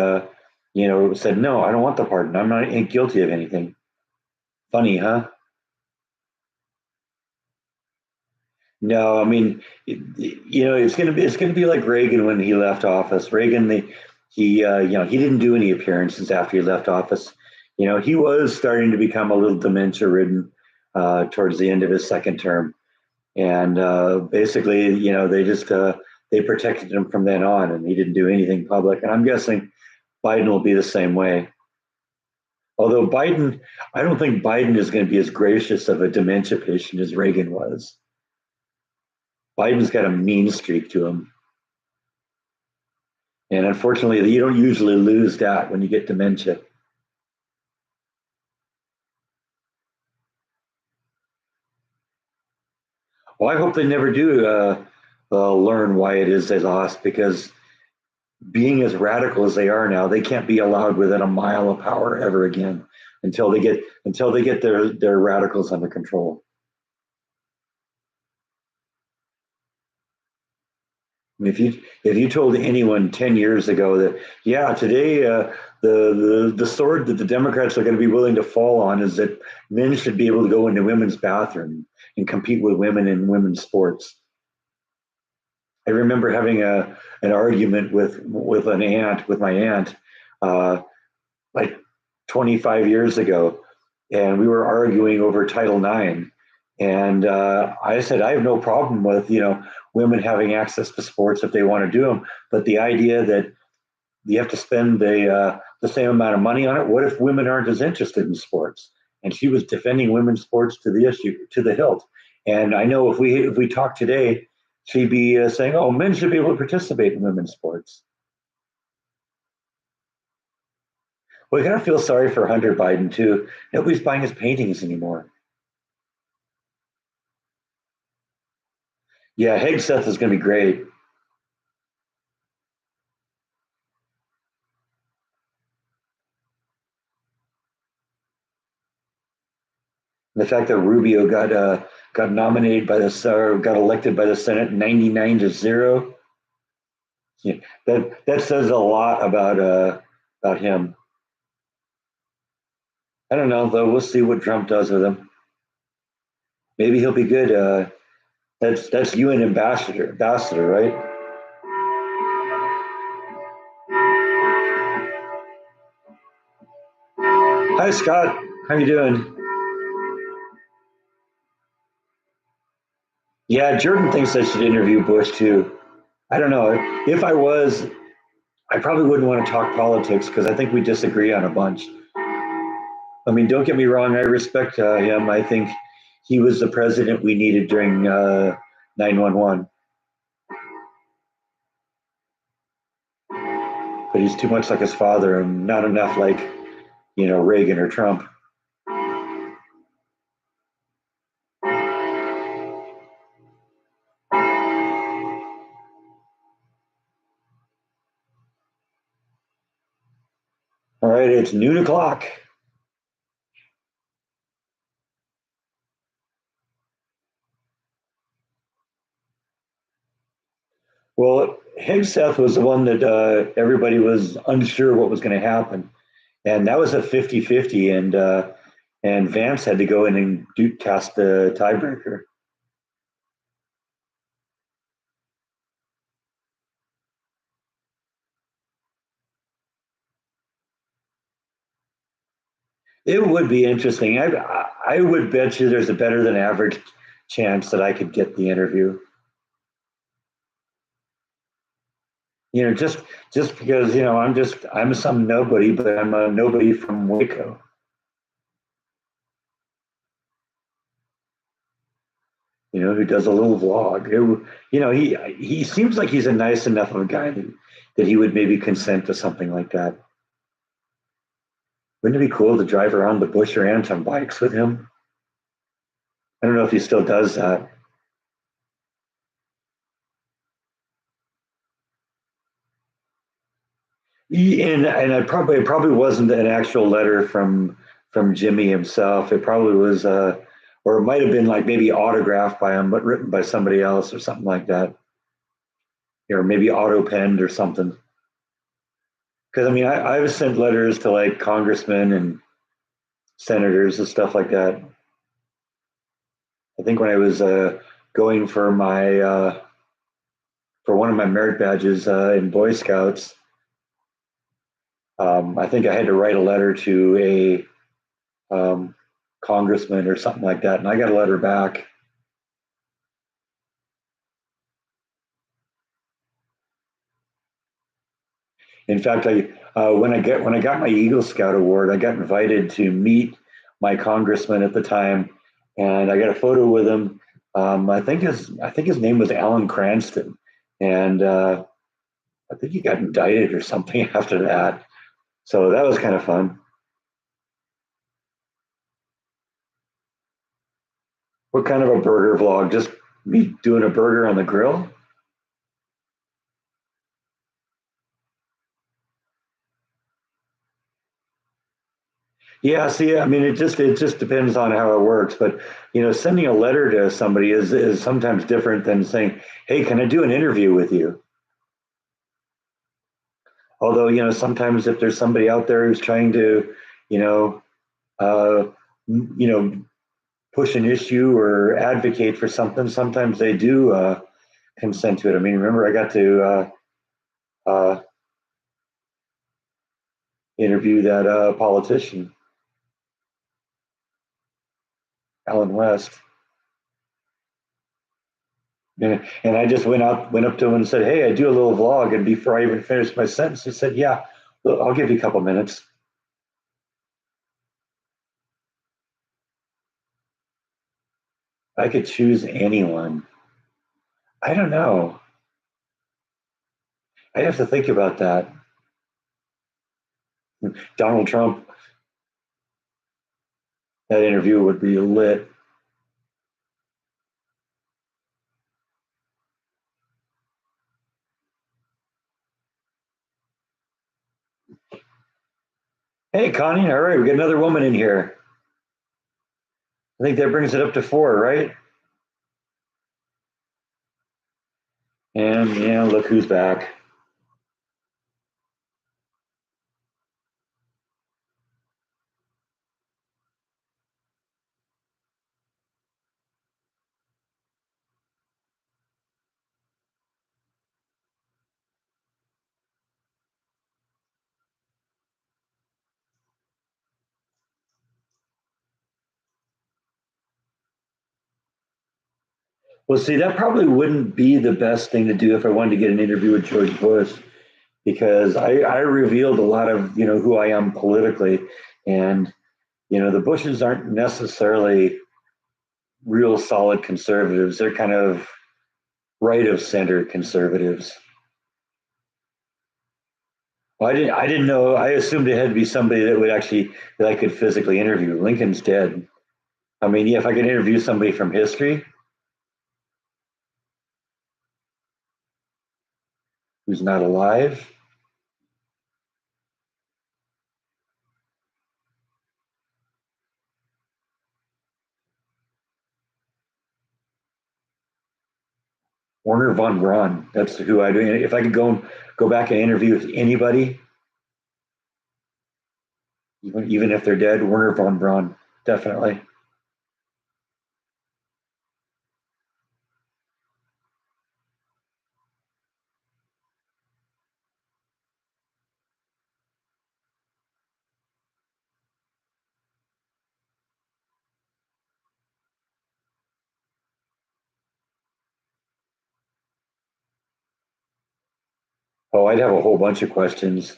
said, "No, I don't want the pardon. I'm not ain't guilty of anything." Funny, huh? No, I mean, it's gonna be like Reagan when he left office. Reagan, he didn't do any appearances after he left office. He was starting to become a little dementia ridden towards the end of his second term, and basically, they protected him from then on, and he didn't do anything public. And I'm guessing Biden will be the same way. Although I don't think Biden is going to be as gracious of a dementia patient as Reagan was. Biden's got a mean streak to him. And unfortunately, you don't usually lose that when you get dementia. Well, I hope they never do learn why it is they lost, because being as radical as they are now, they can't be allowed within a mile of power ever again until they get their radicals under control. I mean, if you told anyone 10 years ago that, yeah, today the sword that the Democrats are going to be willing to fall on is that men should be able to go into women's bathroom and compete with women in women's sports. I remember having an argument with my aunt, uh, like 25 years ago, and we were arguing over Title IX. And I said, I have no problem with women having access to sports if they want to do them, but the idea that you have to spend the same amount of money on it. What if women aren't as interested in sports? And she was defending women's sports to the hilt. And I know if we talk today, she'd be saying, "Oh, men should be able to participate in women's sports." Well, you kind of feel sorry for Hunter Biden too. Nobody's buying his paintings anymore. Yeah, Hegseth is going to be great. The fact that Rubio got nominated by got elected by the Senate 99-0. Yeah, that says a lot about him. I don't know though. We'll see what Trump does with him. Maybe he'll be good. That's UN ambassador, right? Hi, Scott. How you doing? Yeah, Jordan thinks I should interview Bush too. I don't know. If I was, I probably wouldn't want to talk politics because I think we disagree on a bunch. I mean, don't get me wrong. I respect him. I think he was the president we needed during 9/11, but he's too much like his father and not enough like, Reagan or Trump. All right, it's noon o'clock. Well, Hegseth was the one that everybody was unsure what was going to happen. And that was a 50-50, and Vance had to go in and cast the tiebreaker. It would be interesting. I would bet you there's a better than average chance that I could get the interview. Just because I'm some nobody, but I'm a nobody from Waco. Who does a little vlog. He seems like he's a nice enough of a guy that he would maybe consent to something like that. Wouldn't it be cool to drive around the bush ranch on bikes with him? I don't know if he still does that. And it probably wasn't an actual letter from Jimmy himself. It probably was, or it might have been like maybe autographed by him, but written by somebody else or something like that, or maybe auto penned or something. Because I mean, I've sent letters to like congressmen and senators and stuff like that. I think when I was going for my for one of my merit badges in Boy Scouts, I think I had to write a letter to a congressman or something like that, and I got a letter back. In fact, I when I got my Eagle Scout award, I got invited to meet my congressman at the time, and I got a photo with him. I think his name was Alan Cranston, and I think he got indicted or something after that. So that was kind of fun. What kind of a burger vlog? Just me doing a burger on the grill? Yeah, see, I mean, it just depends on how it works. But sending a letter to somebody is sometimes different than saying, "Hey, can I do an interview with you?" Although sometimes if there's somebody out there who's trying to, you know, uh, you know, push an issue or advocate for something, sometimes they do consent to it. I mean, remember I got to uh, interview that politician, Alan West. And I just went up to him and said, "Hey, I do a little vlog." And before I even finished my sentence, he said, "Yeah, well, I'll give you a couple minutes." I could choose anyone. I don't know. I have to think about that. Donald Trump, that interview would be lit. Hey, Connie. All right, we got another woman in here. I think that brings it up to four, right? And yeah, look who's back. Well, see, that probably wouldn't be the best thing to do if I wanted to get an interview with George Bush, because I revealed a lot of who I am politically, and the Bushes aren't necessarily real solid conservatives. They're kind of right of center conservatives. Well, I didn't know. I assumed it had to be somebody that would actually that I could physically interview. Lincoln's dead. I mean, yeah, if I could interview somebody from history who's not alive, Werner von Braun. That's who I do. If I could go back and interview with anybody, even if they're dead, Werner von Braun, definitely. Oh, I'd have a whole bunch of questions.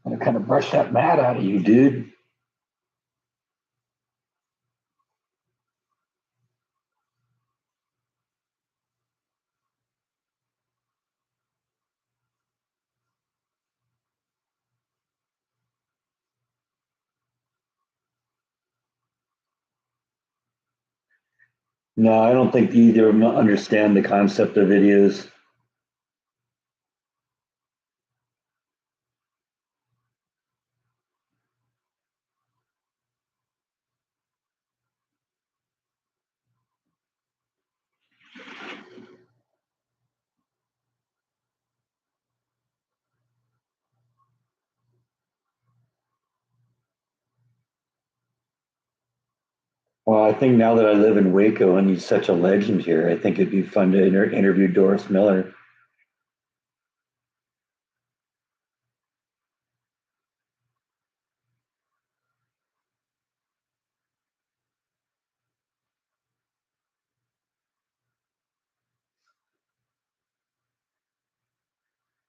I'm gonna kind of brush that mat out of you, dude. No, I don't think either of them understand the concept of videos. Well, I think now that I live in Waco and he's such a legend here, I think it'd be fun to interview Doris Miller.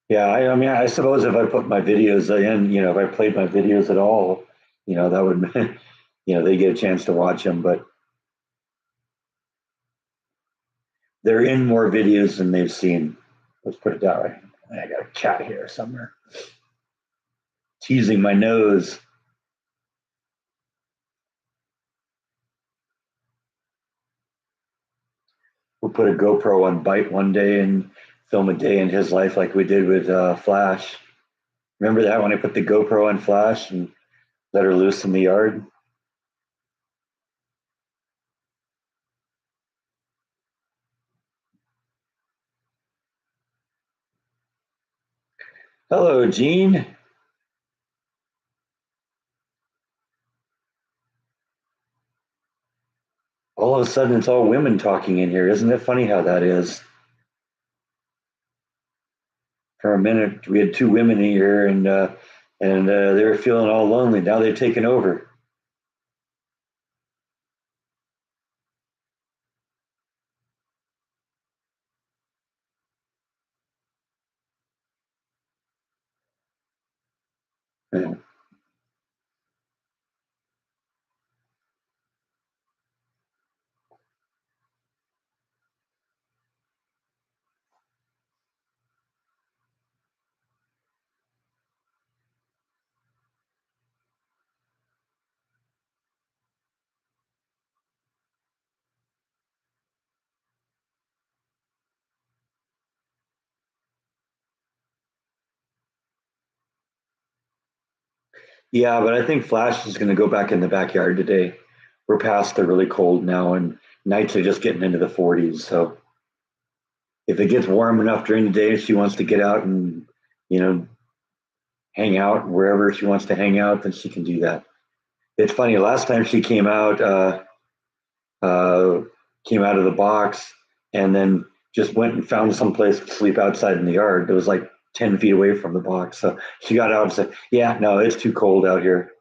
Yeah, I mean, I suppose if I put my videos in, if I played my videos at all, that would, they get a chance to watch them, but they're in more videos than they've seen. Let's put it that way. I got a cat here somewhere teasing my nose. We'll put a GoPro on Bite one day and film a day in his life like we did with Flash. Remember that when I put the GoPro on Flash and let her loose in the yard? Hello, Gene. All of a sudden, it's all women talking in here. Isn't it funny how that is? for a minute. We had two women here, and they were feeling all lonely. Now they've taken over. Yeah. Yeah, but I think Flash is going to go back in the backyard today. We're past the really cold now, and nights are just getting into the 40s. So if it gets warm enough during the day, she wants to get out and you know hang out wherever she wants to hang out, then she can do that. It's funny. Last time she uh, came out of the box, and then just went and found some place to sleep outside in the yard. It was like 10 feet away from the box. So she got out and said, "Yeah, no, it's too cold out here."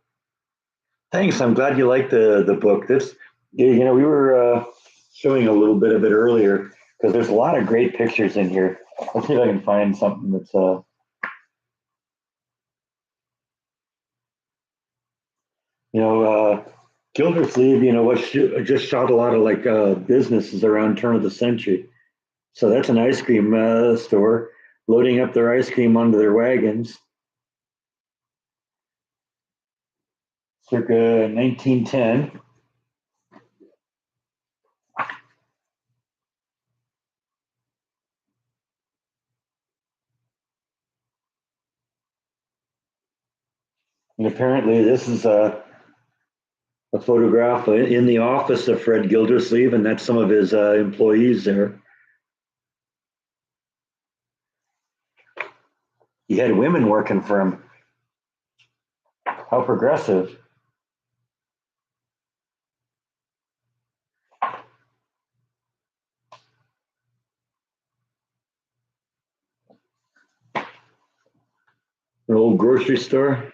Thanks. I'm glad you liked the book. We were showing a little bit of it earlier because there's a lot of great pictures in here. Let's see if I can find something that's you know Gildersleeve. Just shot a lot of like businesses around turn of the century. So that's an ice cream store loading up their ice cream onto their wagons, circa 1910. And apparently, this is a photograph in the office of Fred Gildersleeve, and that's some of his employees there. He had women working for him. How progressive. An old grocery store.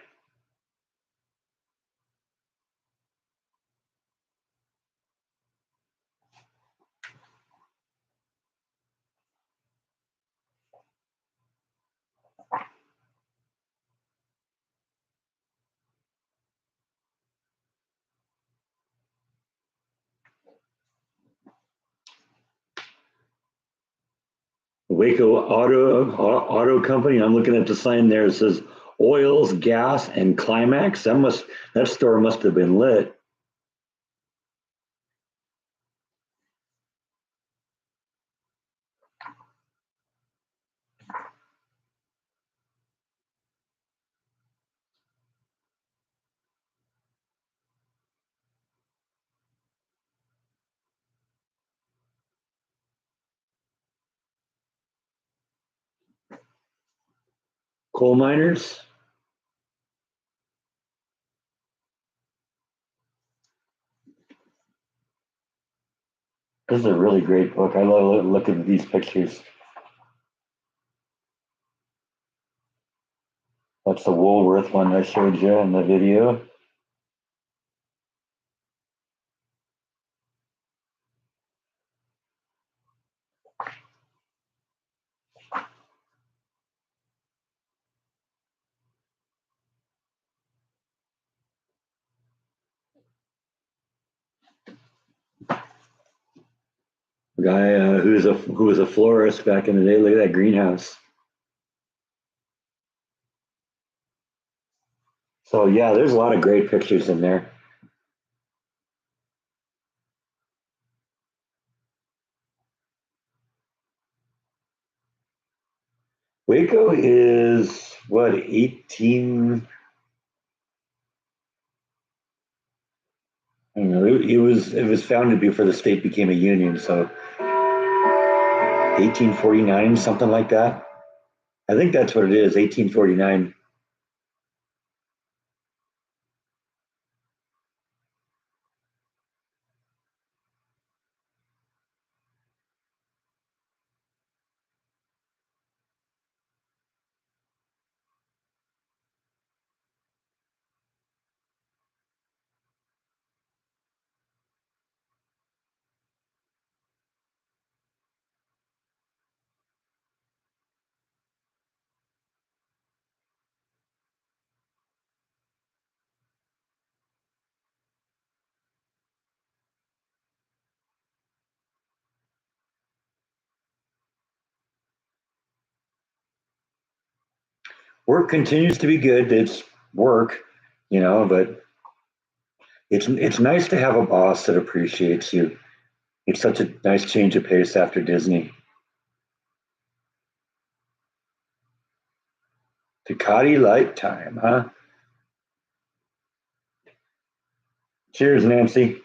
Waco Auto Company. I'm looking at the sign there. It says oils, gas, and climax. That store must have been lit. Coal miners. This is a really great book. I love looking at these pictures. That's the Woolworth one I showed you in the video. The guy who was a florist back in the day. Look at that greenhouse. So yeah, there's a lot of great pictures in there. Waco is what 18. I don't know. It was founded before the state became a union, so 1849, something like that. I think that's what it is. 1849. Work continues to be good. It's work, but it's nice to have a boss that appreciates you. It's such a nice change of pace after Disney. Ducati Lifetime, huh? Cheers, Nancy.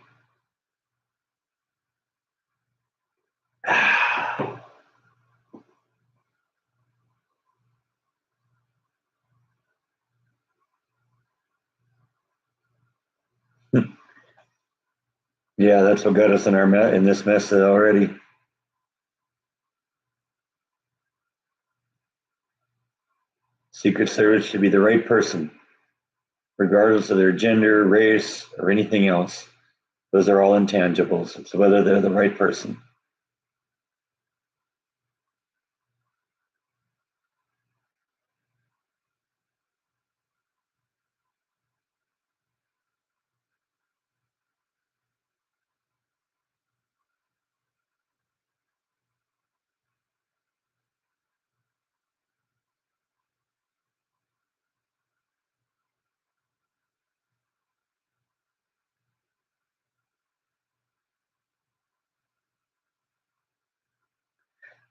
Yeah, that's what got us in in this mess already. Secret Service should be the right person, regardless of their gender, race, or anything else. Those are all intangibles. It's whether they're the right person.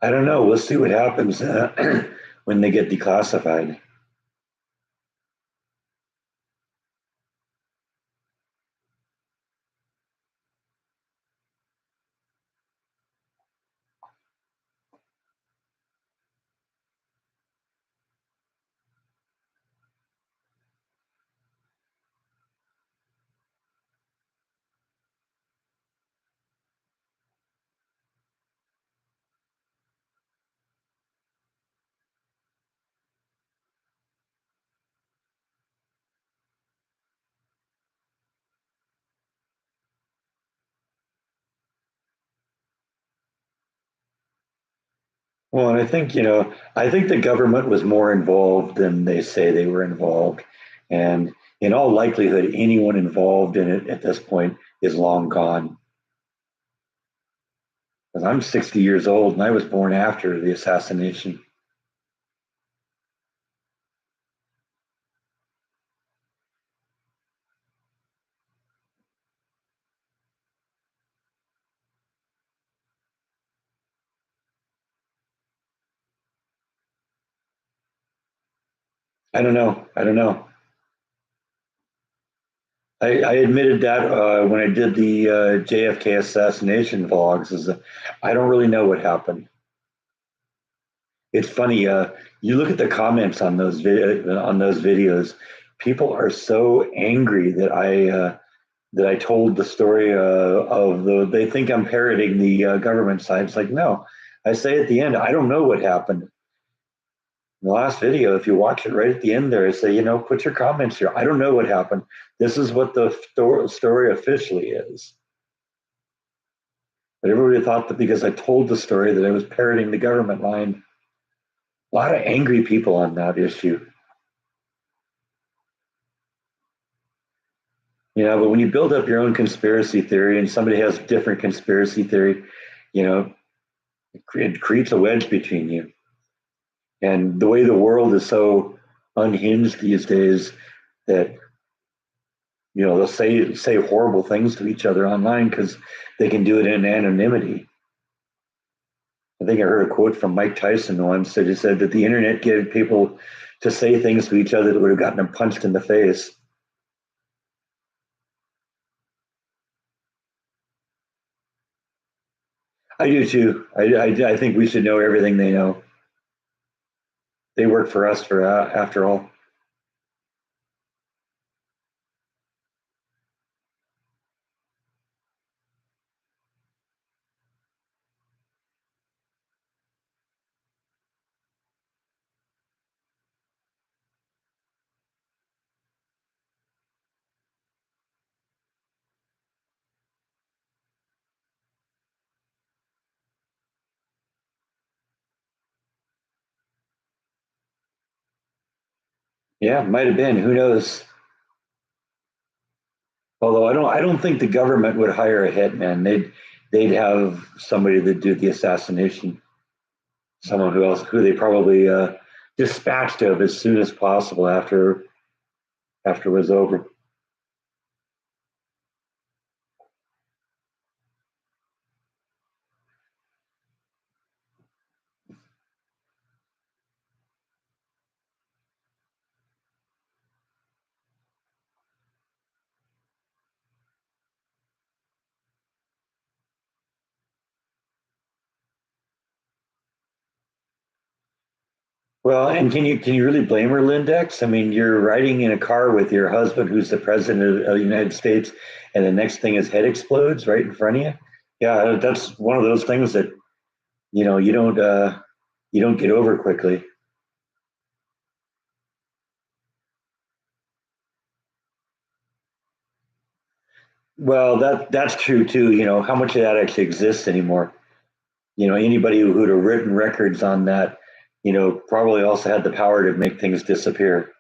I don't know. We'll see what happens when they get declassified. Well, and I think the government was more involved than they say they were involved. And in all likelihood, anyone involved in it at this point is long gone. Because I'm 60 years old and I was born after the assassination. I don't know. I don't know. I admitted that when I did the JFK assassination vlogs. I don't really know what happened. It's funny. You look at the comments on on those videos. People are so angry that I told the story of the. They think I'm parroting the government side. It's like no. I say at the end, I don't know what happened. In the last video, if you watch it right at the end there, I say, put your comments here. I don't know what happened. This is what the story officially is. But everybody thought that because I told the story that I was parroting the government line. A lot of angry people on that issue. But when you build up your own conspiracy theory and somebody has different conspiracy theory, you know, it creates a wedge between you. And the way the world is so unhinged these days that they'll say horrible things to each other online because they can do it in anonymity. I think I heard a quote from Mike Tyson once that he said that the internet gave people to say things to each other that would have gotten them punched in the face. I do too. I think we should know everything they know. They work for us for after all. Yeah, might have been. Who knows? Although I don't think the government would hire a hitman. They'd have somebody that do the assassination. Someone who they probably dispatched of as soon as possible after it was over. Well, and can you really blame her, Lindex? I mean, you're riding in a car with your husband, who's the president of the United States, and the next thing his head explodes right in front of you. Yeah, that's one of those things that you don't get over quickly. Well, that's true too. How much of that actually exists anymore? Anybody who'd have written records on that, probably also had the power to make things disappear.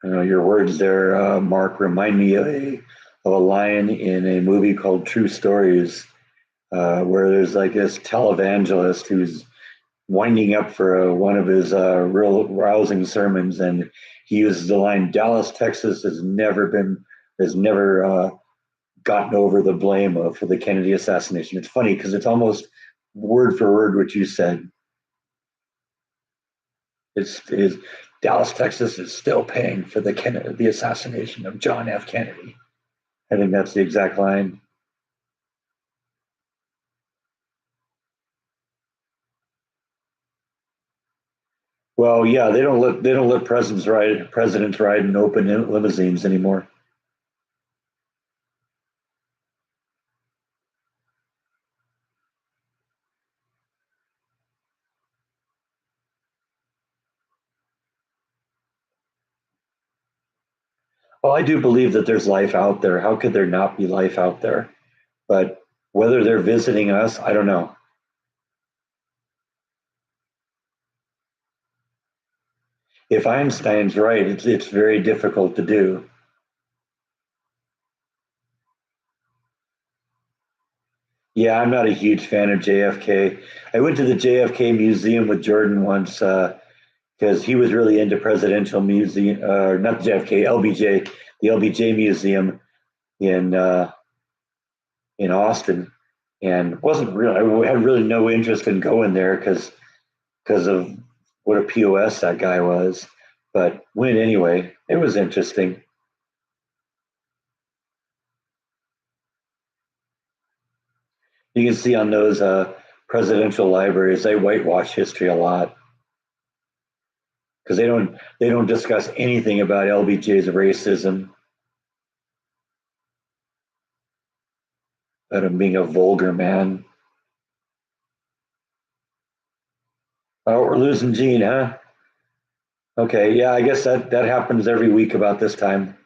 Your words there, Mark, remind me of a line in a movie called True Stories, where there's like this televangelist who's winding up for one of his real rousing sermons, and he uses the line, "Dallas, Texas has never gotten over the blame for the Kennedy assassination." It's funny because it's almost word for word what you said. Is Dallas, Texas is still paying for the assassination of John F. Kennedy. I think that's the exact line. Well, yeah, they don't let presidents ride in open limousines anymore. Well, I do believe that there's life out there. How could there not be life out there? But whether they're visiting us, I don't know. If Einstein's right, it's very difficult to do. Yeah, I'm not a huge fan of JFK. I went to the JFK Museum with Jordan once because he was really into presidential museum, not JFK, LBJ, the LBJ Museum in uh, in Austin, and wasn't really. I had really no interest in going there because of what a POS that guy was. But went anyway. It was interesting. You can see on those presidential libraries they whitewash history a lot because they don't discuss anything about LBJ's racism, about him being a vulgar man. Oh, we're losing Gene, huh? Okay, yeah, I guess that happens every week about this time.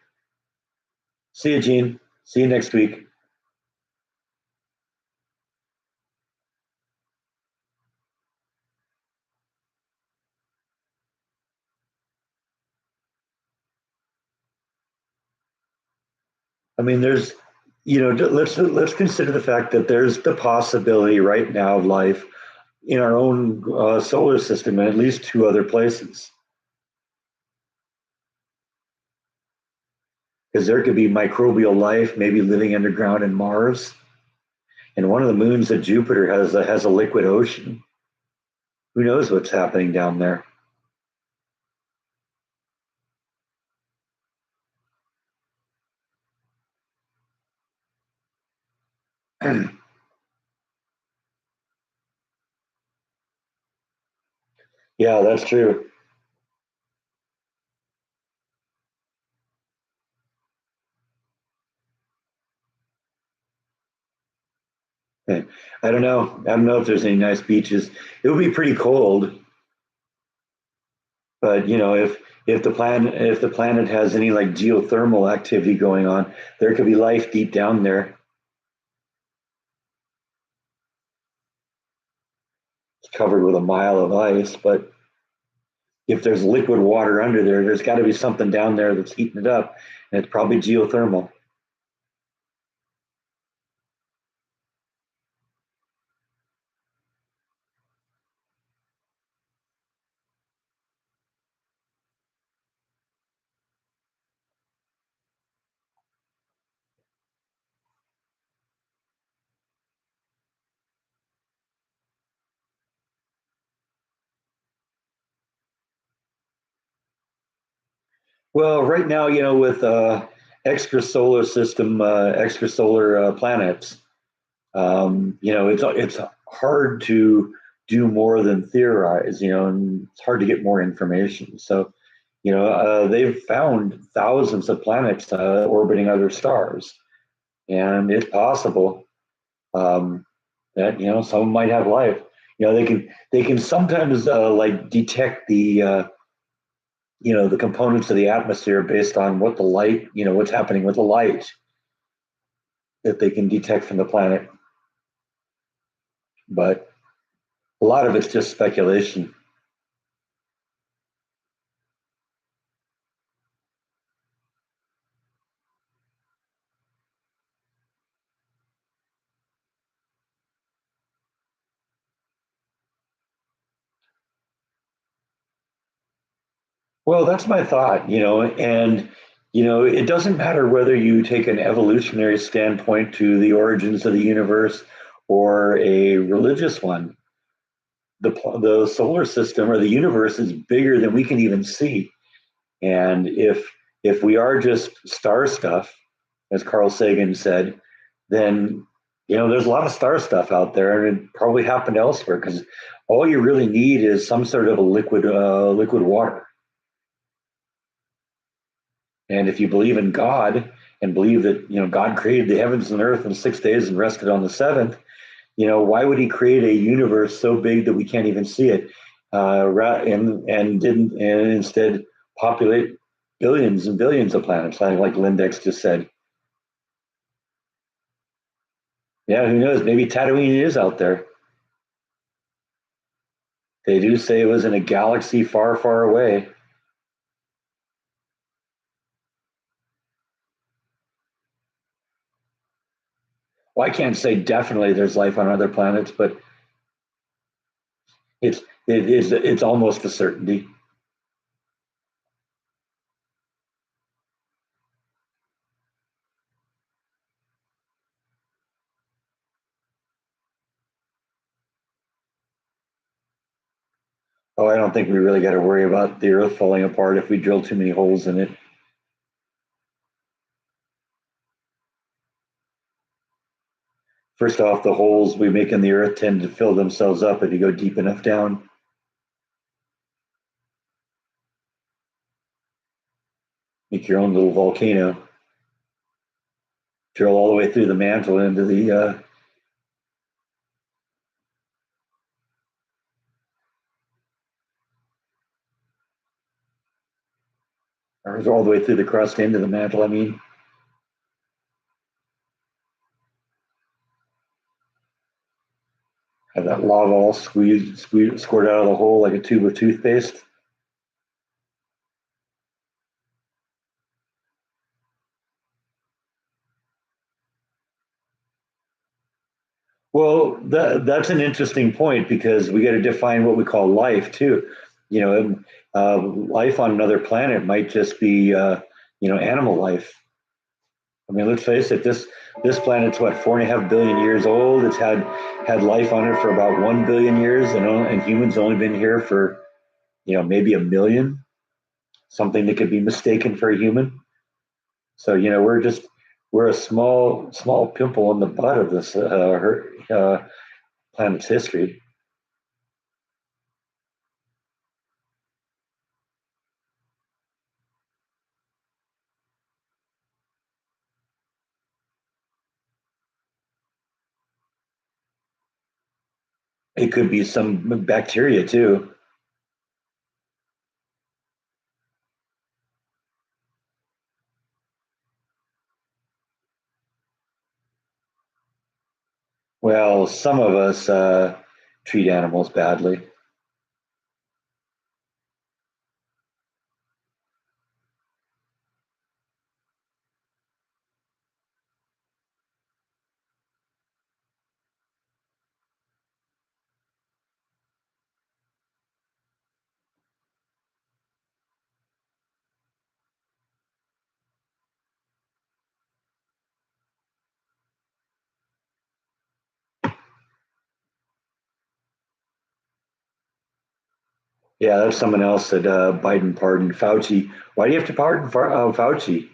See you, Gene. See you next week. I mean, let's consider the fact that there's the possibility right now of life in our own solar system in at least two other places, because there could be microbial life maybe living underground in Mars, and one of the moons of Jupiter has a liquid ocean. Who knows what's happening down there? Yeah, that's true. I don't know. I don't know if there's any nice beaches. It would be pretty cold. But if the planet has any like geothermal activity going on, there could be life deep down there. It's covered with a mile of ice, but if there's liquid water under there, there's got to be something down there that's heating it up, and it's probably geothermal. Well, right now, with extrasolar system, extrasolar planets, it's hard to do more than theorize, and it's hard to get more information. So, they've found thousands of planets orbiting other stars, and it's possible that some might have life. They can sometimes like detect the components of the atmosphere based on what the light, what's happening with the light that they can detect from the planet. But a lot of it's just speculation. Well, that's my thought, and it doesn't matter whether you take an evolutionary standpoint to the origins of the universe or a religious one. The solar system or the universe is bigger than we can even see, and if we are just star stuff, as Carl Sagan said, then there's a lot of star stuff out there, and it probably happened elsewhere because all you really need is some sort of a liquid water. And if you believe in God and believe that God created the heavens and earth in 6 days and rested on the seventh, why would He create a universe so big that we can't even see it, and didn't and instead populate billions and billions of planets, like Lindex just said. Yeah, who knows? Maybe Tatooine is out there. They do say it was in a galaxy far, far away. Well, I can't say definitely there's life on other planets, but it's almost a certainty. Oh, I don't think we really got to worry about the Earth falling apart if we drill too many holes in it. First off, the holes we make in the Earth tend to fill themselves up if you go deep enough down. Make your own little volcano. Drill all the way through the mantle into or all the way through the crust into the mantle. I mean, have that lava all squirt out of the hole like a tube of toothpaste. Well, that's an interesting point because we got to define what we call life too. Life on another planet might just be, animal life. I mean, let's face it. This planet's what 4.5 billion years old. It's had life on it for about 1 billion years, and humans only been here for maybe a million. Something that could be mistaken for a human. So we're a small pimple in the butt of this planet's history. It could be some bacteria too. some of us treat animals badly. Yeah, that's someone else that Biden pardoned Fauci. Why do you have to pardon Fauci? I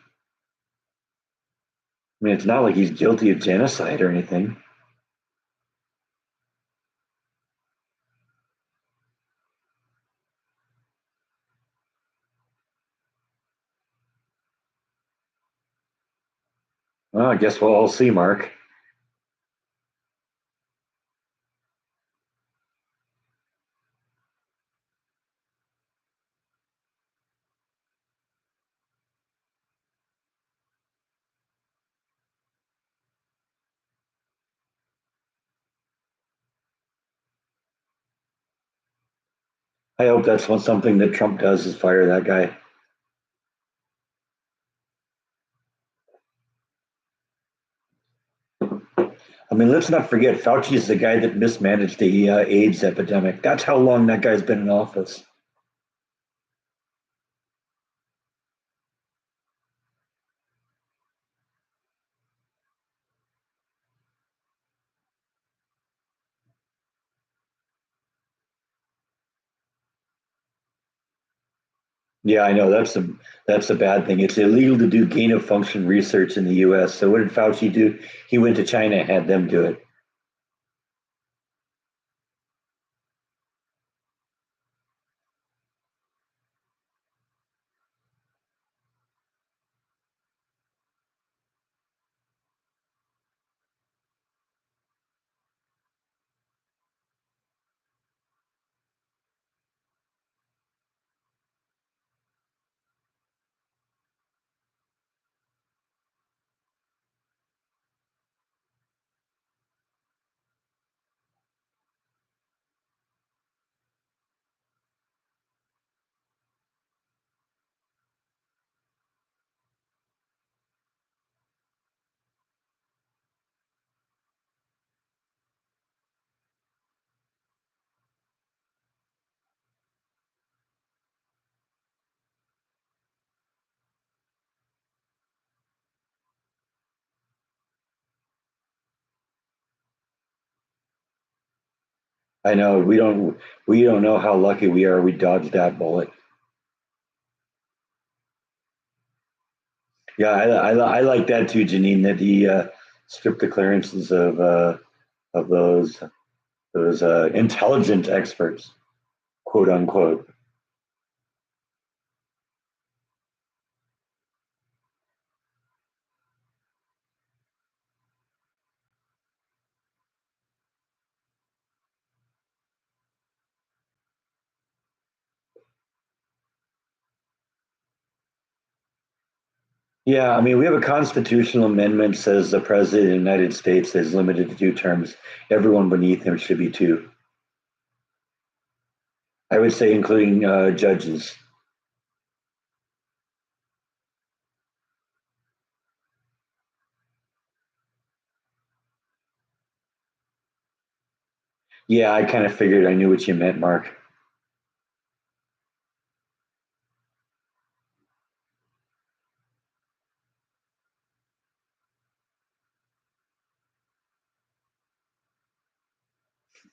mean, it's not like he's guilty of genocide or anything. Well, I guess we'll all see, Mark. I hope that's something that Trump does is fire that guy. I mean, let's not forget Fauci is the guy that mismanaged the AIDS epidemic. That's how long that guy's been in office. Yeah, I know that's a bad thing. It's illegal to do gain of function research in the U.S. So what did Fauci do? He went to China and had them do it. I know we don't know how lucky we are. We dodged that bullet. Yeah, I like that too, Janine. That he stripped the clearances of those intelligent experts, quote unquote. Yeah, I mean, we have a constitutional amendment says the president of the United States is limited to 2 terms. Everyone beneath him should be two. I would say, including judges. Yeah, I kind of figured I knew what you meant, Mark.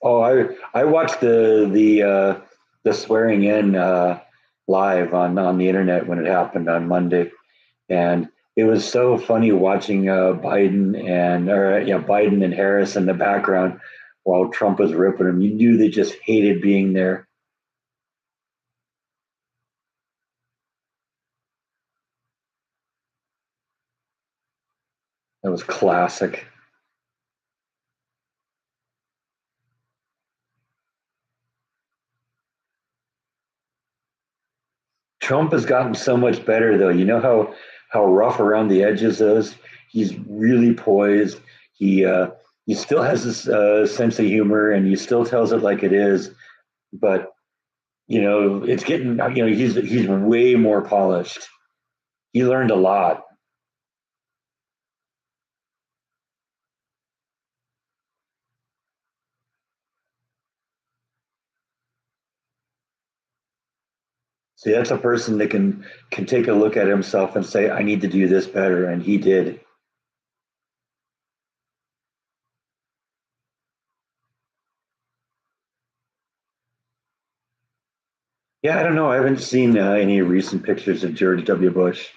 Oh, I watched the swearing in live on the internet when it happened on Monday, and it was so funny watching Biden and Harris in the background while Trump was ripping them. You knew they just hated being there. That was classic. Trump has gotten so much better, though. You know how rough around the edges is. He's really poised. He he still has this sense of humor, and he still tells it like it is. But it's getting. He's way more polished. He learned a lot. See, that's a person that can take a look at himself and say, "I need to do this better," and he did. Yeah, I don't know. I haven't seen any recent pictures of George W. Bush.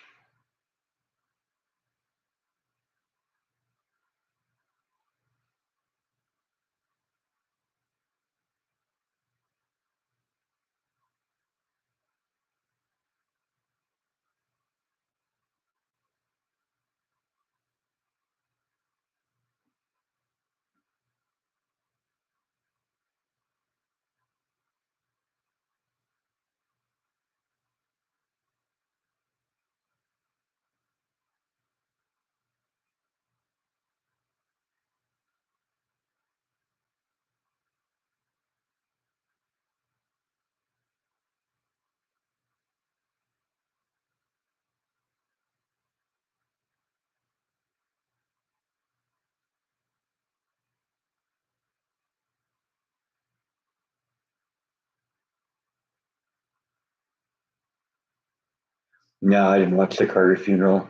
No, I didn't watch the Carter funeral.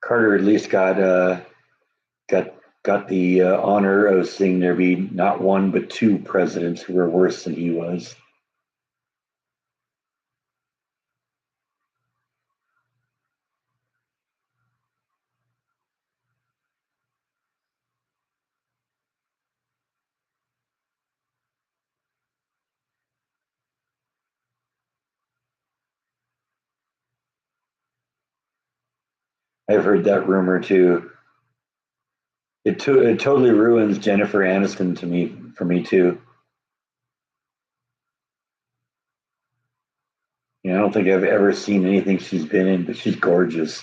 Carter at least got got the honor of seeing there be not one but two presidents who were worse than he was. I've heard that rumor too. It totally ruins Jennifer Aniston to me for me too. I don't think I've ever seen anything she's been in, but she's gorgeous.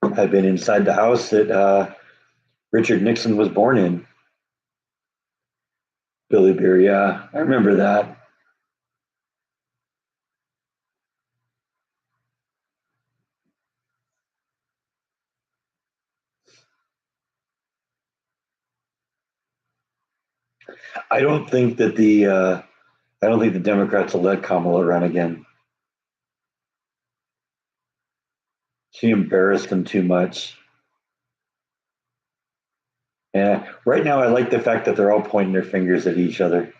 I've been inside the house that Richard Nixon was born in. Billy Beer, yeah, I remember that. I don't think that I don't think the Democrats will let Kamala run again. She embarrassed them too much. Yeah, right now I like the fact that they're all pointing their fingers at each other.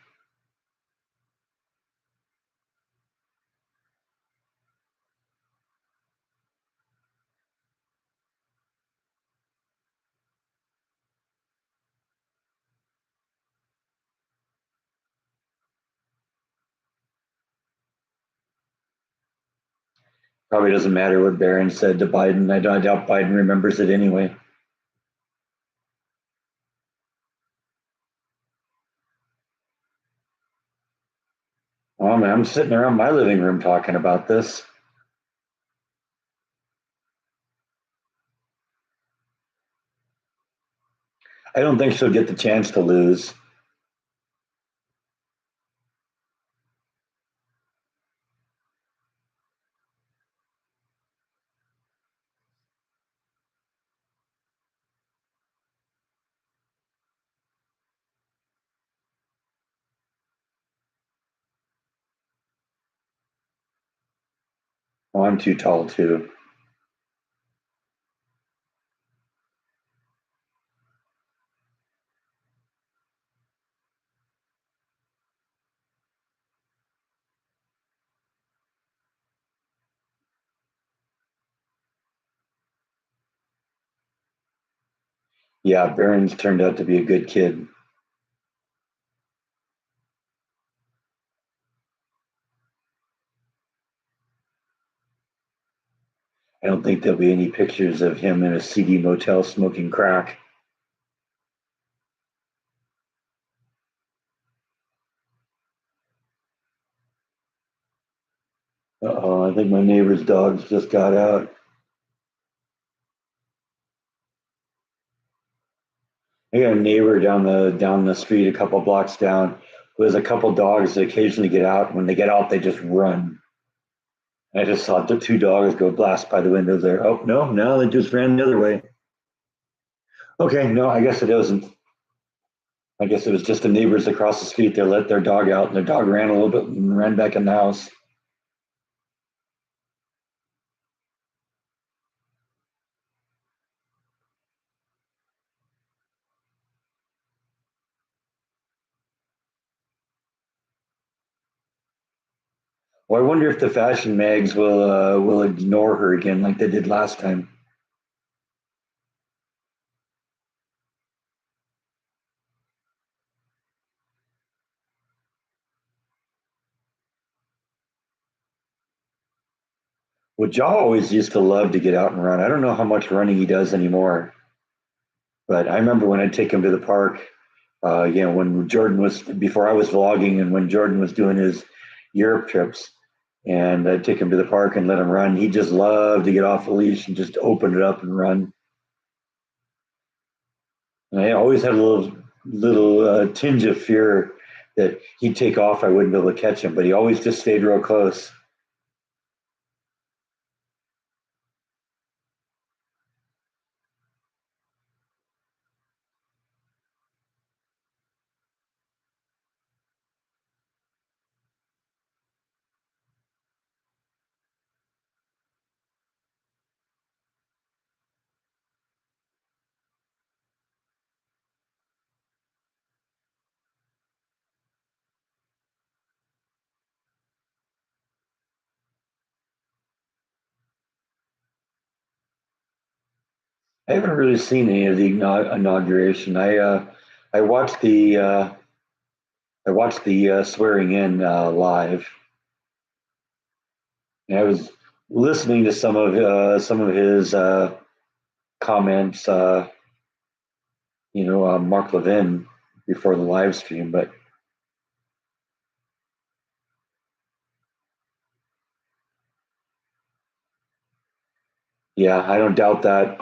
Probably doesn't matter what Barron said to Biden. I doubt Biden remembers it anyway. Oh man, I'm sitting around my living room talking about this. I don't think she'll get the chance to lose. Oh, I'm too tall too. Yeah, Barron's turned out to be a good kid. I don't think there'll be any pictures of him in a seedy motel smoking crack. Oh, I think my neighbor's dogs just got out. I got a neighbor down the street, a couple blocks down, who has a couple dogs that occasionally get out. When they get out, they just run. I just saw the two dogs go blast by the window there. Oh no, no, they just ran the other way. Okay, no, I guess it wasn't. I guess it was just the neighbors across the street. They let their dog out, and their dog ran a little bit and ran back in the house. Well, I wonder if the fashion mags will ignore her again like they did last time. Well, Jaw always used to love to get out and run. I don't know how much running he does anymore, but I remember when I'd take him to the park. When Jordan was before I was vlogging, and when Jordan was doing his Europe trips, and I'd take him to the park and let him run. He just loved to get off the leash and just open it up and run. And I always had a little tinge of fear that he'd take off. I wouldn't be able to catch him, but he always just stayed real close. I haven't really seen any of the inauguration. I watched the swearing in live, and I was listening to some of his comments. Mark Levin before the live stream, but yeah, I don't doubt that.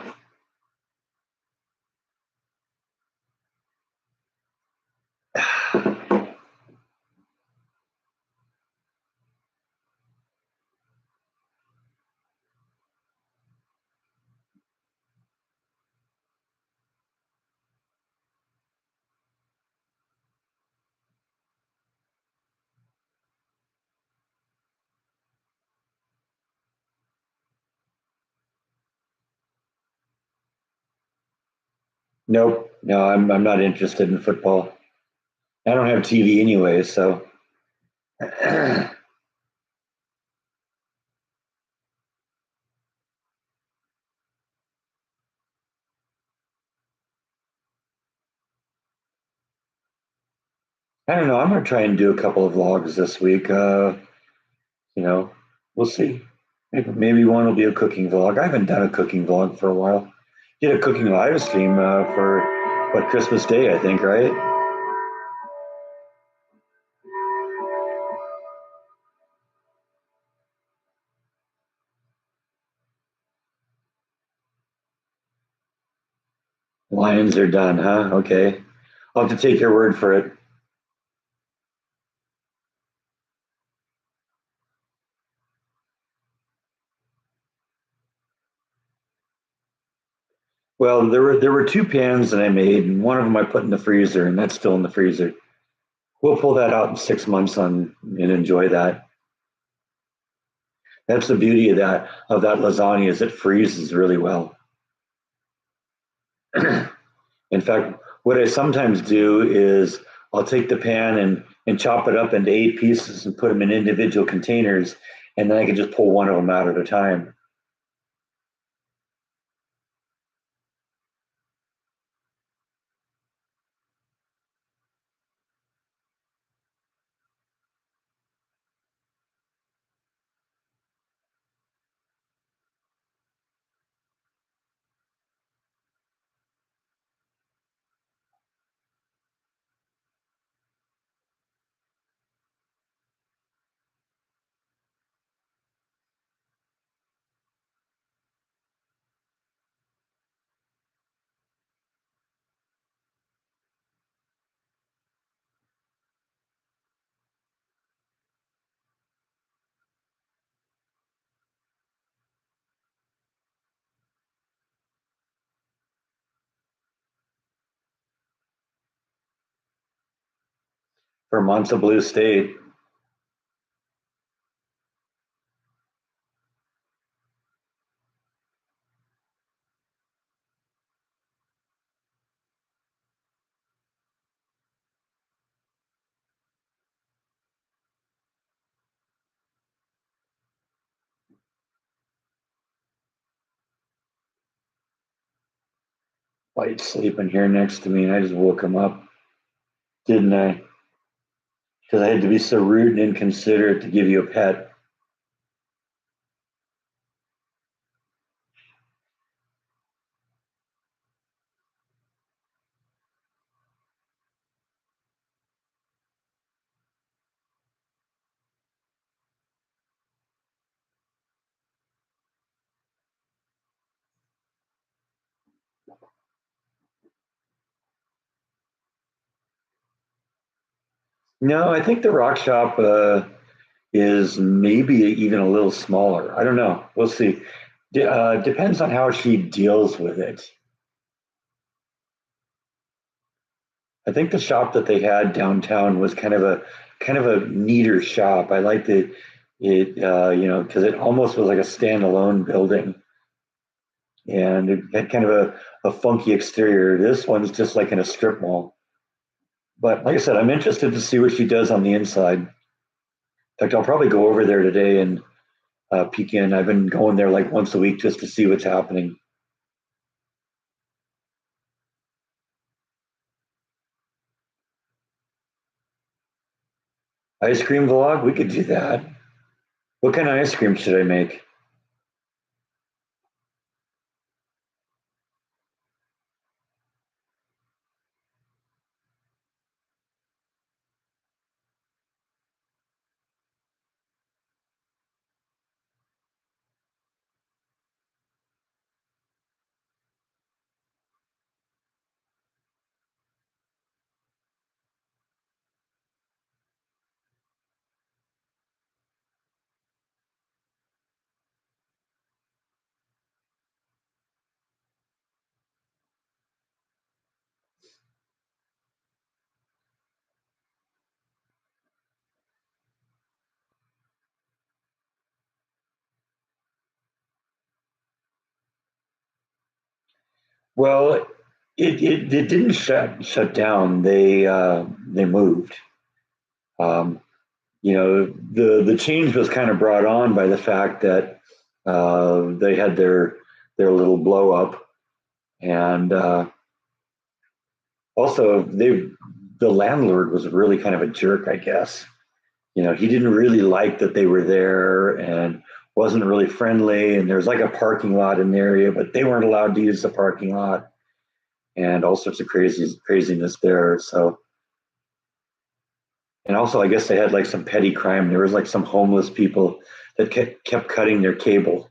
Nope, no, I'm not interested in football. I don't have TV anyway, so I don't know. I'm gonna try and do a couple of vlogs this week. You know, we'll see. Maybe one will be a cooking vlog. I haven't done a cooking vlog for a while. Did a cooking live stream for what Christmas Day, I think, right? Lions are done, huh? Okay, I'll have to take your word for it. Well, there were two pans that I made, and one of them I put in the freezer, and that's still in the freezer. We'll pull that out in 6 months and enjoy that. That's the beauty of that lasagna is it freezes really well. In fact, what I sometimes do is I'll take the pan and chop it up into 8 pieces and put them in individual containers, and then I can just pull one of them out at a time. for Monza Blue State. White sleeping here next to me, and I just woke him up, didn't I? Because I had to be so rude and inconsiderate to give you a pet. No, I think the rock shop is maybe even a little smaller. I don't know. We'll see. Depends on how she deals with it. I think the shop that they had downtown was kind of a neater shop. I liked it, because it almost was like a standalone building, and it had kind of a funky exterior. This one's just like in a strip mall. But like I said, I'm interested to see what she does on the inside. In fact, I'll probably go over there today and peek in. I've been going there like once a week just to see what's happening. Ice cream vlog? We could do that. What kind of ice cream should I make? Well, it didn't shut down. They moved. Um, the change was kind of brought on by the fact that they had their little blow up, and also the landlord was really kind of a jerk, I guess. He didn't really like that they were there and wasn't really friendly. And there's like a parking lot in the area, but they weren't allowed to use the parking lot, and all sorts of craziness there. So, and also, I guess they had like some petty crime. There was like some homeless people that kept cutting their cable,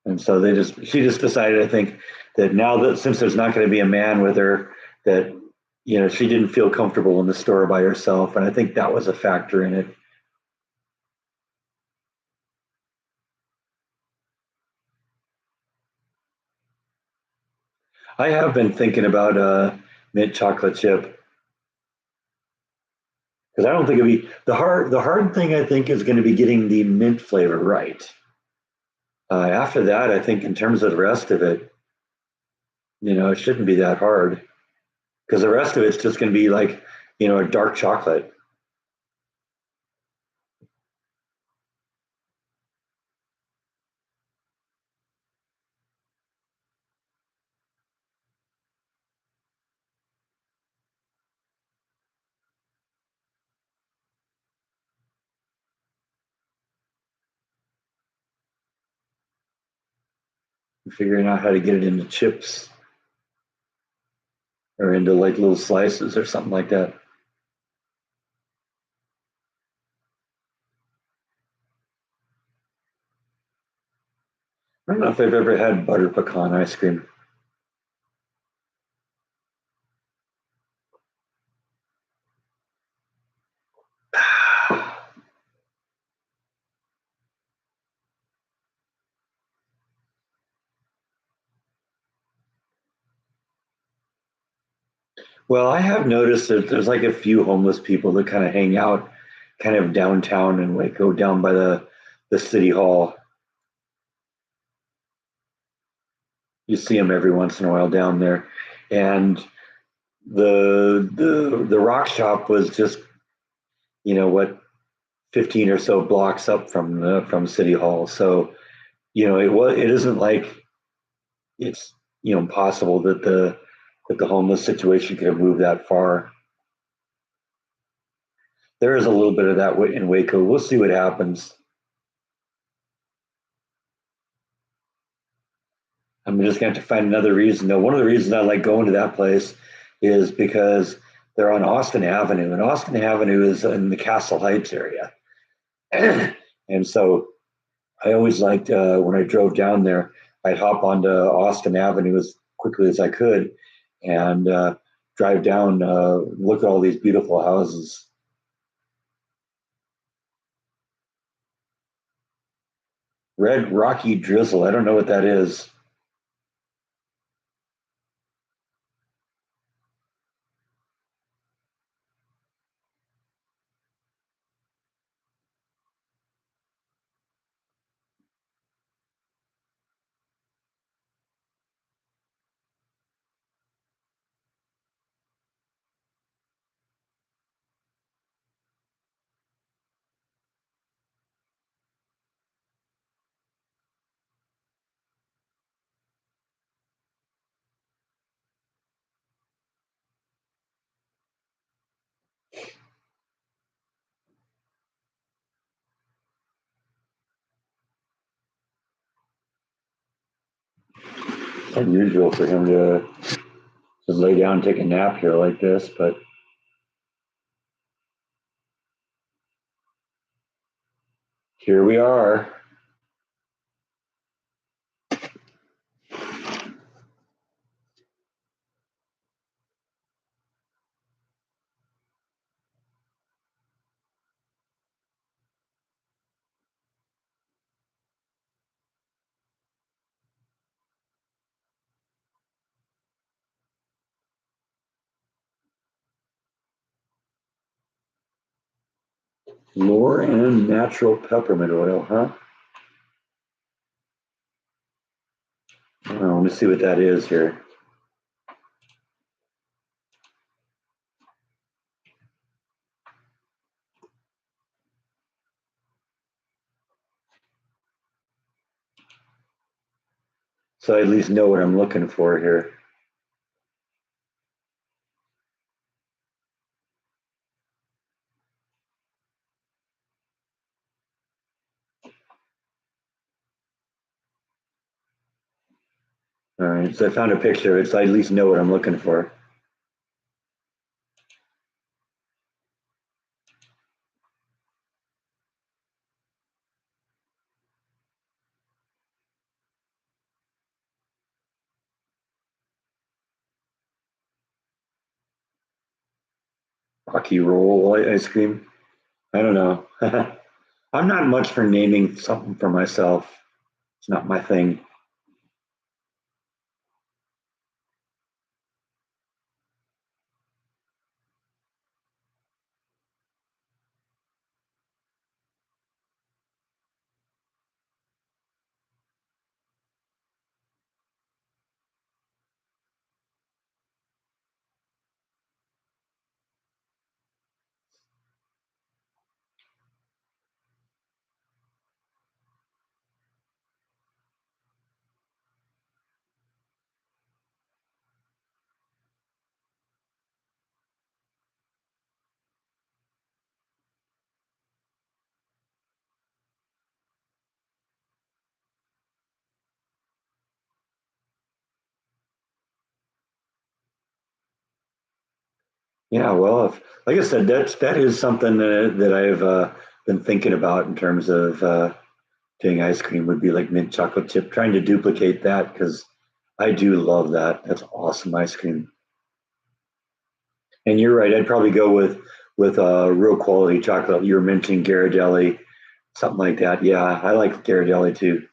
and so she just decided, I think, that now that since there's not going to be a man with her, that she didn't feel comfortable in the store by herself, and I think that was a factor in it. I have been thinking about mint chocolate chip because I don't think it'd be the hard thing. I think is going to be getting the mint flavor right. After that, I think in terms of the rest of it, it shouldn't be that hard because the rest of it's just going to be like a dark chocolate. Figuring out how to get it into chips or into like little slices or something like that. I don't know if I've ever had butter pecan ice cream. Well, I have noticed that there's like a few homeless people that kind of hang out kind of downtown in Waco, down by the city hall. You see them every once in a while down there. And the rock shop was just, what, 15 or so blocks up from city hall. So, it isn't like it's, impossible that the homeless situation could have moved that far. There is a little bit of that in Waco. We'll see what happens. I'm just going to have to find another reason. Though one of the reasons I like going to that place is because they're on Austin Avenue, and Austin Avenue is in the Castle Heights area. And so I always liked when I drove down there, I'd hop onto Austin Avenue as quickly as I could and drive down, look at all these beautiful houses. Red Rocky Drizzle. I don't know what that is. It's unusual for him to lay down and take a nap here like this, but here we are. Lauren natural peppermint oil, huh? Let me see what that is here. So I at least know what I'm looking for here. All right, so I found a picture. So I at least know what I'm looking for. Rocky roll ice cream. I don't know. I'm not much for naming something for myself. It's not my thing. Yeah, well, like I said, that is something that I've been thinking about in terms of doing ice cream would be like mint chocolate chip, trying to duplicate that because I do love that. That's awesome ice cream. And you're right. I'd probably go with real quality chocolate. You were mentioning Ghirardelli, something like that. Yeah, I like Ghirardelli too.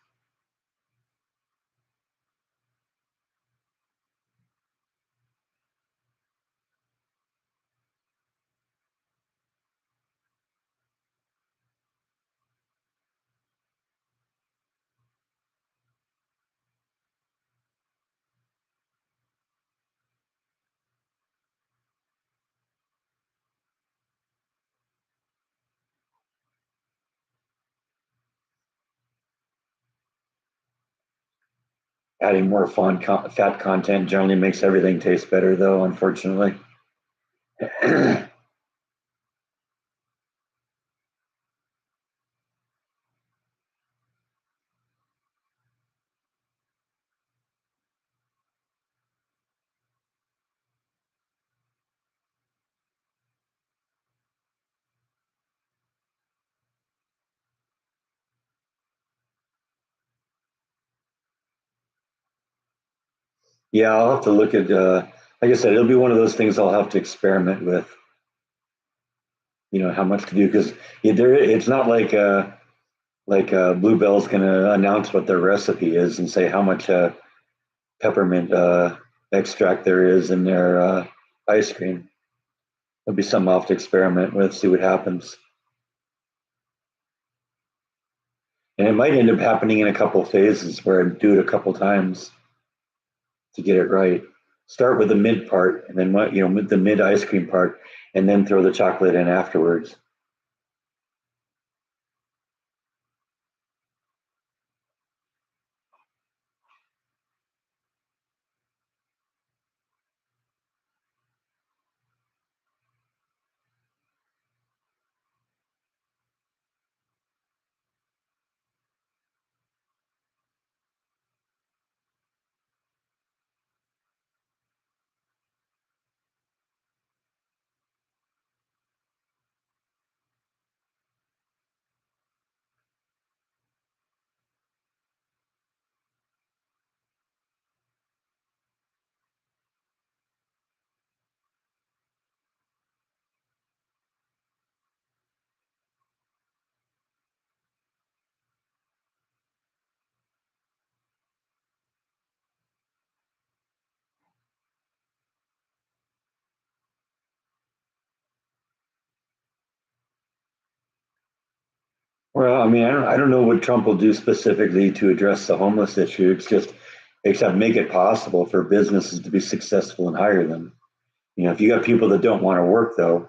Adding more fat content generally makes everything taste better, though, unfortunately. Yeah, I'll have to look at. Like I said, it'll be one of those things I'll have to experiment with. How much to do because it's not like Bluebell's going to announce what their recipe is and say how much peppermint extract there is in their ice cream. It'll be something I'll have to experiment with, see what happens. And it might end up happening in a couple of phases where I do it a couple times to get it right. Start with the mid part, and then the mid ice cream part, and then throw the chocolate in afterwards. Well, I mean, I don't know what Trump will do specifically to address the homeless issue. Except make it possible for businesses to be successful and hire them. If you got people that don't want to work, though,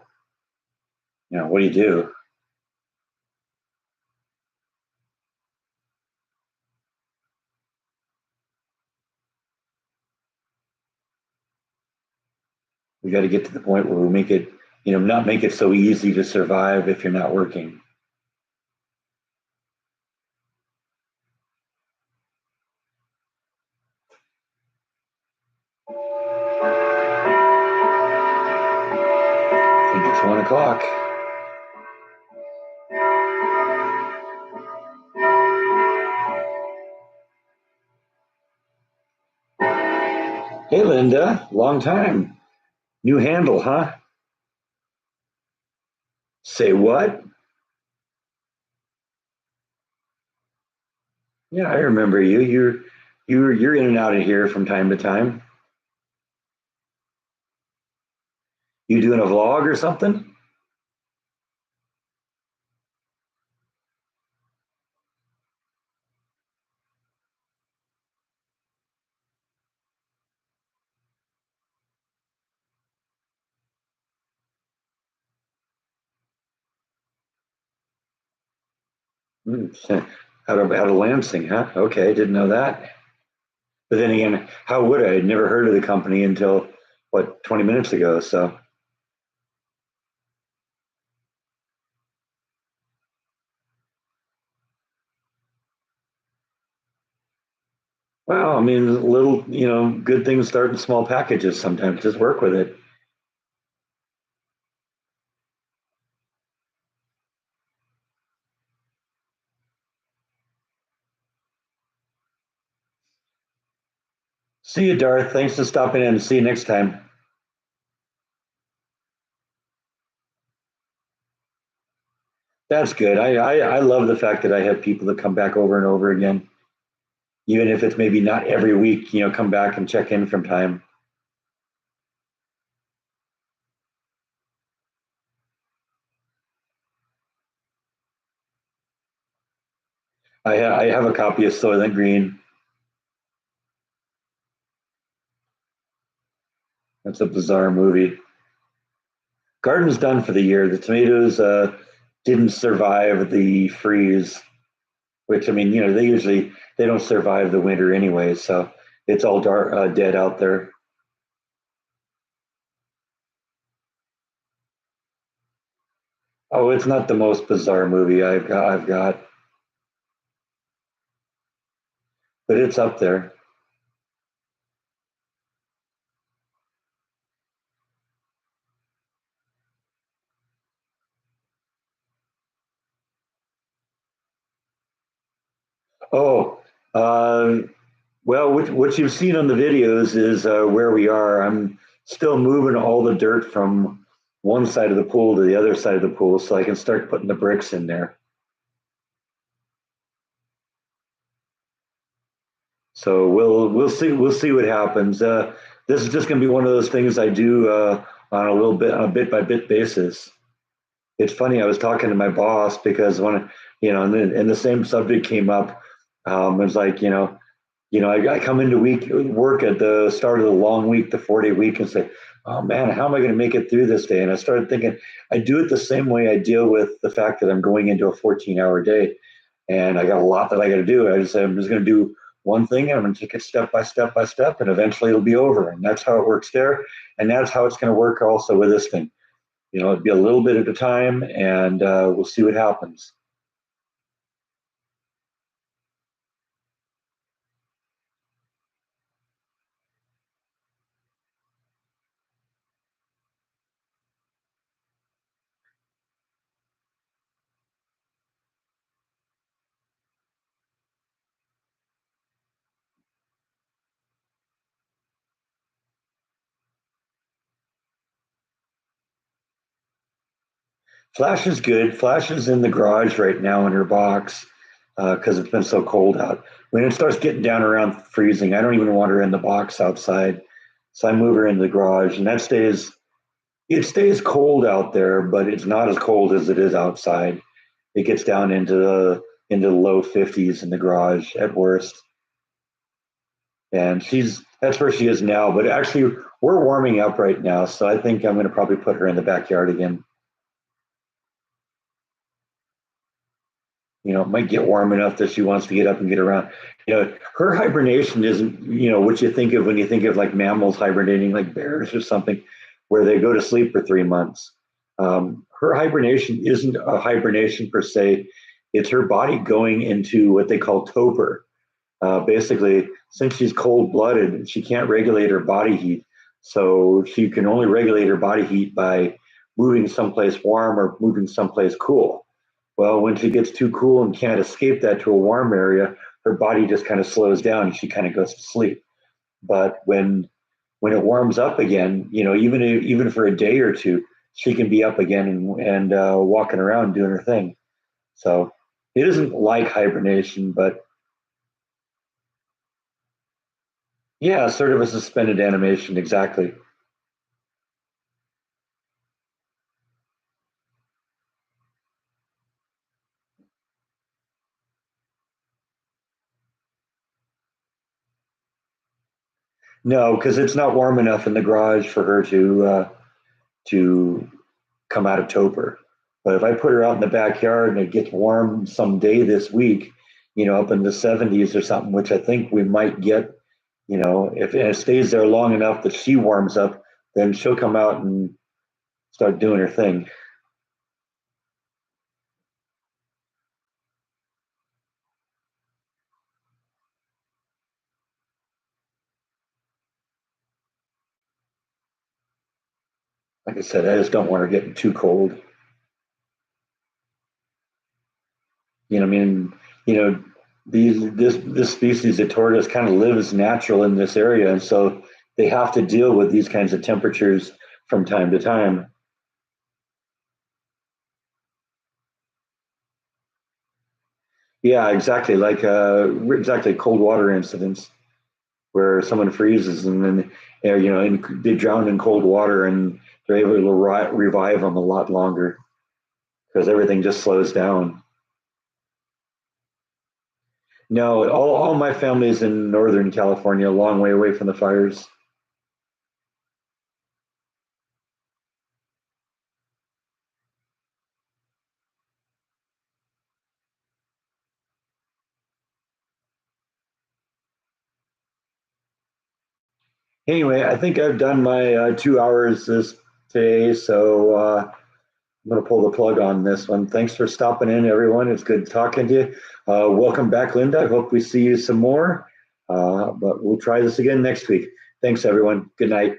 what do you do? We got to get to the point where we make it, not make it so easy to survive if you're not working. I think it's 1 o'clock. Hey, Linda, long time. New handle, huh? Say what? Yeah, I remember you. You're in and out of here from time to time. You doing a vlog or something? Hmm. Out of Lansing, huh? Okay, didn't know that. But then again, how would I? I'd never heard of the company until 20 minutes ago. So, well, I mean, little, good things start in small packages sometimes. Just work with it. See you, Darth. Thanks for stopping in. See you next time. That's good. I love the fact that I have people that come back over and over again, even if it's maybe not every week, come back and check in from time. I have a copy of Soylent Green. That's a bizarre movie. Garden's done for the year. The tomatoes didn't survive the freeze, which I mean, they don't survive the winter anyway. So it's all dark, dead out there. Oh, it's not the most bizarre movie I've got, but it's up there. Oh, uh, well, what you've seen on the videos is where we are. I'm still moving all the dirt from one side of the pool to the other side of the pool, so I can start putting the bricks in there. So we'll see what happens. This is just going to be one of those things I do on a bit by bit basis. It's funny. I was talking to my boss because when and the same subject came up. It was like I come into work at the start of the long week, the 4-day week, and say, "Oh man, how am I going to make it through this day?" And I started thinking, I do it the same way I deal with the fact that I'm going into a 14-hour day, and I got a lot that I got to do. I just said I'm just going to do one thing, and I'm going to take it step by step by step, and eventually it'll be over. And that's how it works there, and that's how it's going to work also with this thing. It'd be a little bit at a time, and we'll see what happens. Flash is good. Flash is in the garage right now in her box because it's been so cold out. When it starts getting down around freezing, I don't even want her in the box outside. So I move her in the garage, and it stays cold out there, but it's not as cold as it is outside. It gets down into the low 50s in the garage at worst. And that's where she is now. But actually, we're warming up right now, so I think I'm going to probably put her in the backyard again. It might get warm enough that she wants to get up and get around. Her hibernation isn't, what you think of when you think of like mammals hibernating, like bears or something, where they go to sleep for 3 months. Her hibernation isn't a hibernation per se. It's her body going into what they call torpor. Basically, since she's cold blooded, she can't regulate her body heat. So she can only regulate her body heat by moving someplace warm or moving someplace cool. Well, when she gets too cool and can't escape that to a warm area, her body just kind of slows down and she kind of goes to sleep. But when it warms up again, even for a day or two, she can be up again and walking around doing her thing. So it isn't like hibernation, but yeah, sort of a suspended animation, exactly. No, because it's not warm enough in the garage for her to come out of torpor. But if I put her out in the backyard and it gets warm some day this week, up in the 70s or something, which I think we might get, if it stays there long enough that she warms up, then she'll come out and start doing her thing. Like I said, I just don't want her getting too cold. I mean, you know, this species of tortoise kind of lives natural in this area, and so they have to deal with these kinds of temperatures from time to time. Yeah, exactly. Like exactly cold water incidents where someone freezes and then and they drown in cold water and they're able to revive them a lot longer because everything just slows down. No, all my family is in Northern California, a long way away from the fires. Anyway, I think I've done my 2 hours this today, so I'm going to pull the plug on this one. Thanks for stopping in, everyone. It's good talking to you. Welcome back, Linda. I hope we see you some more, but we'll try this again next week. Thanks, everyone. Good night.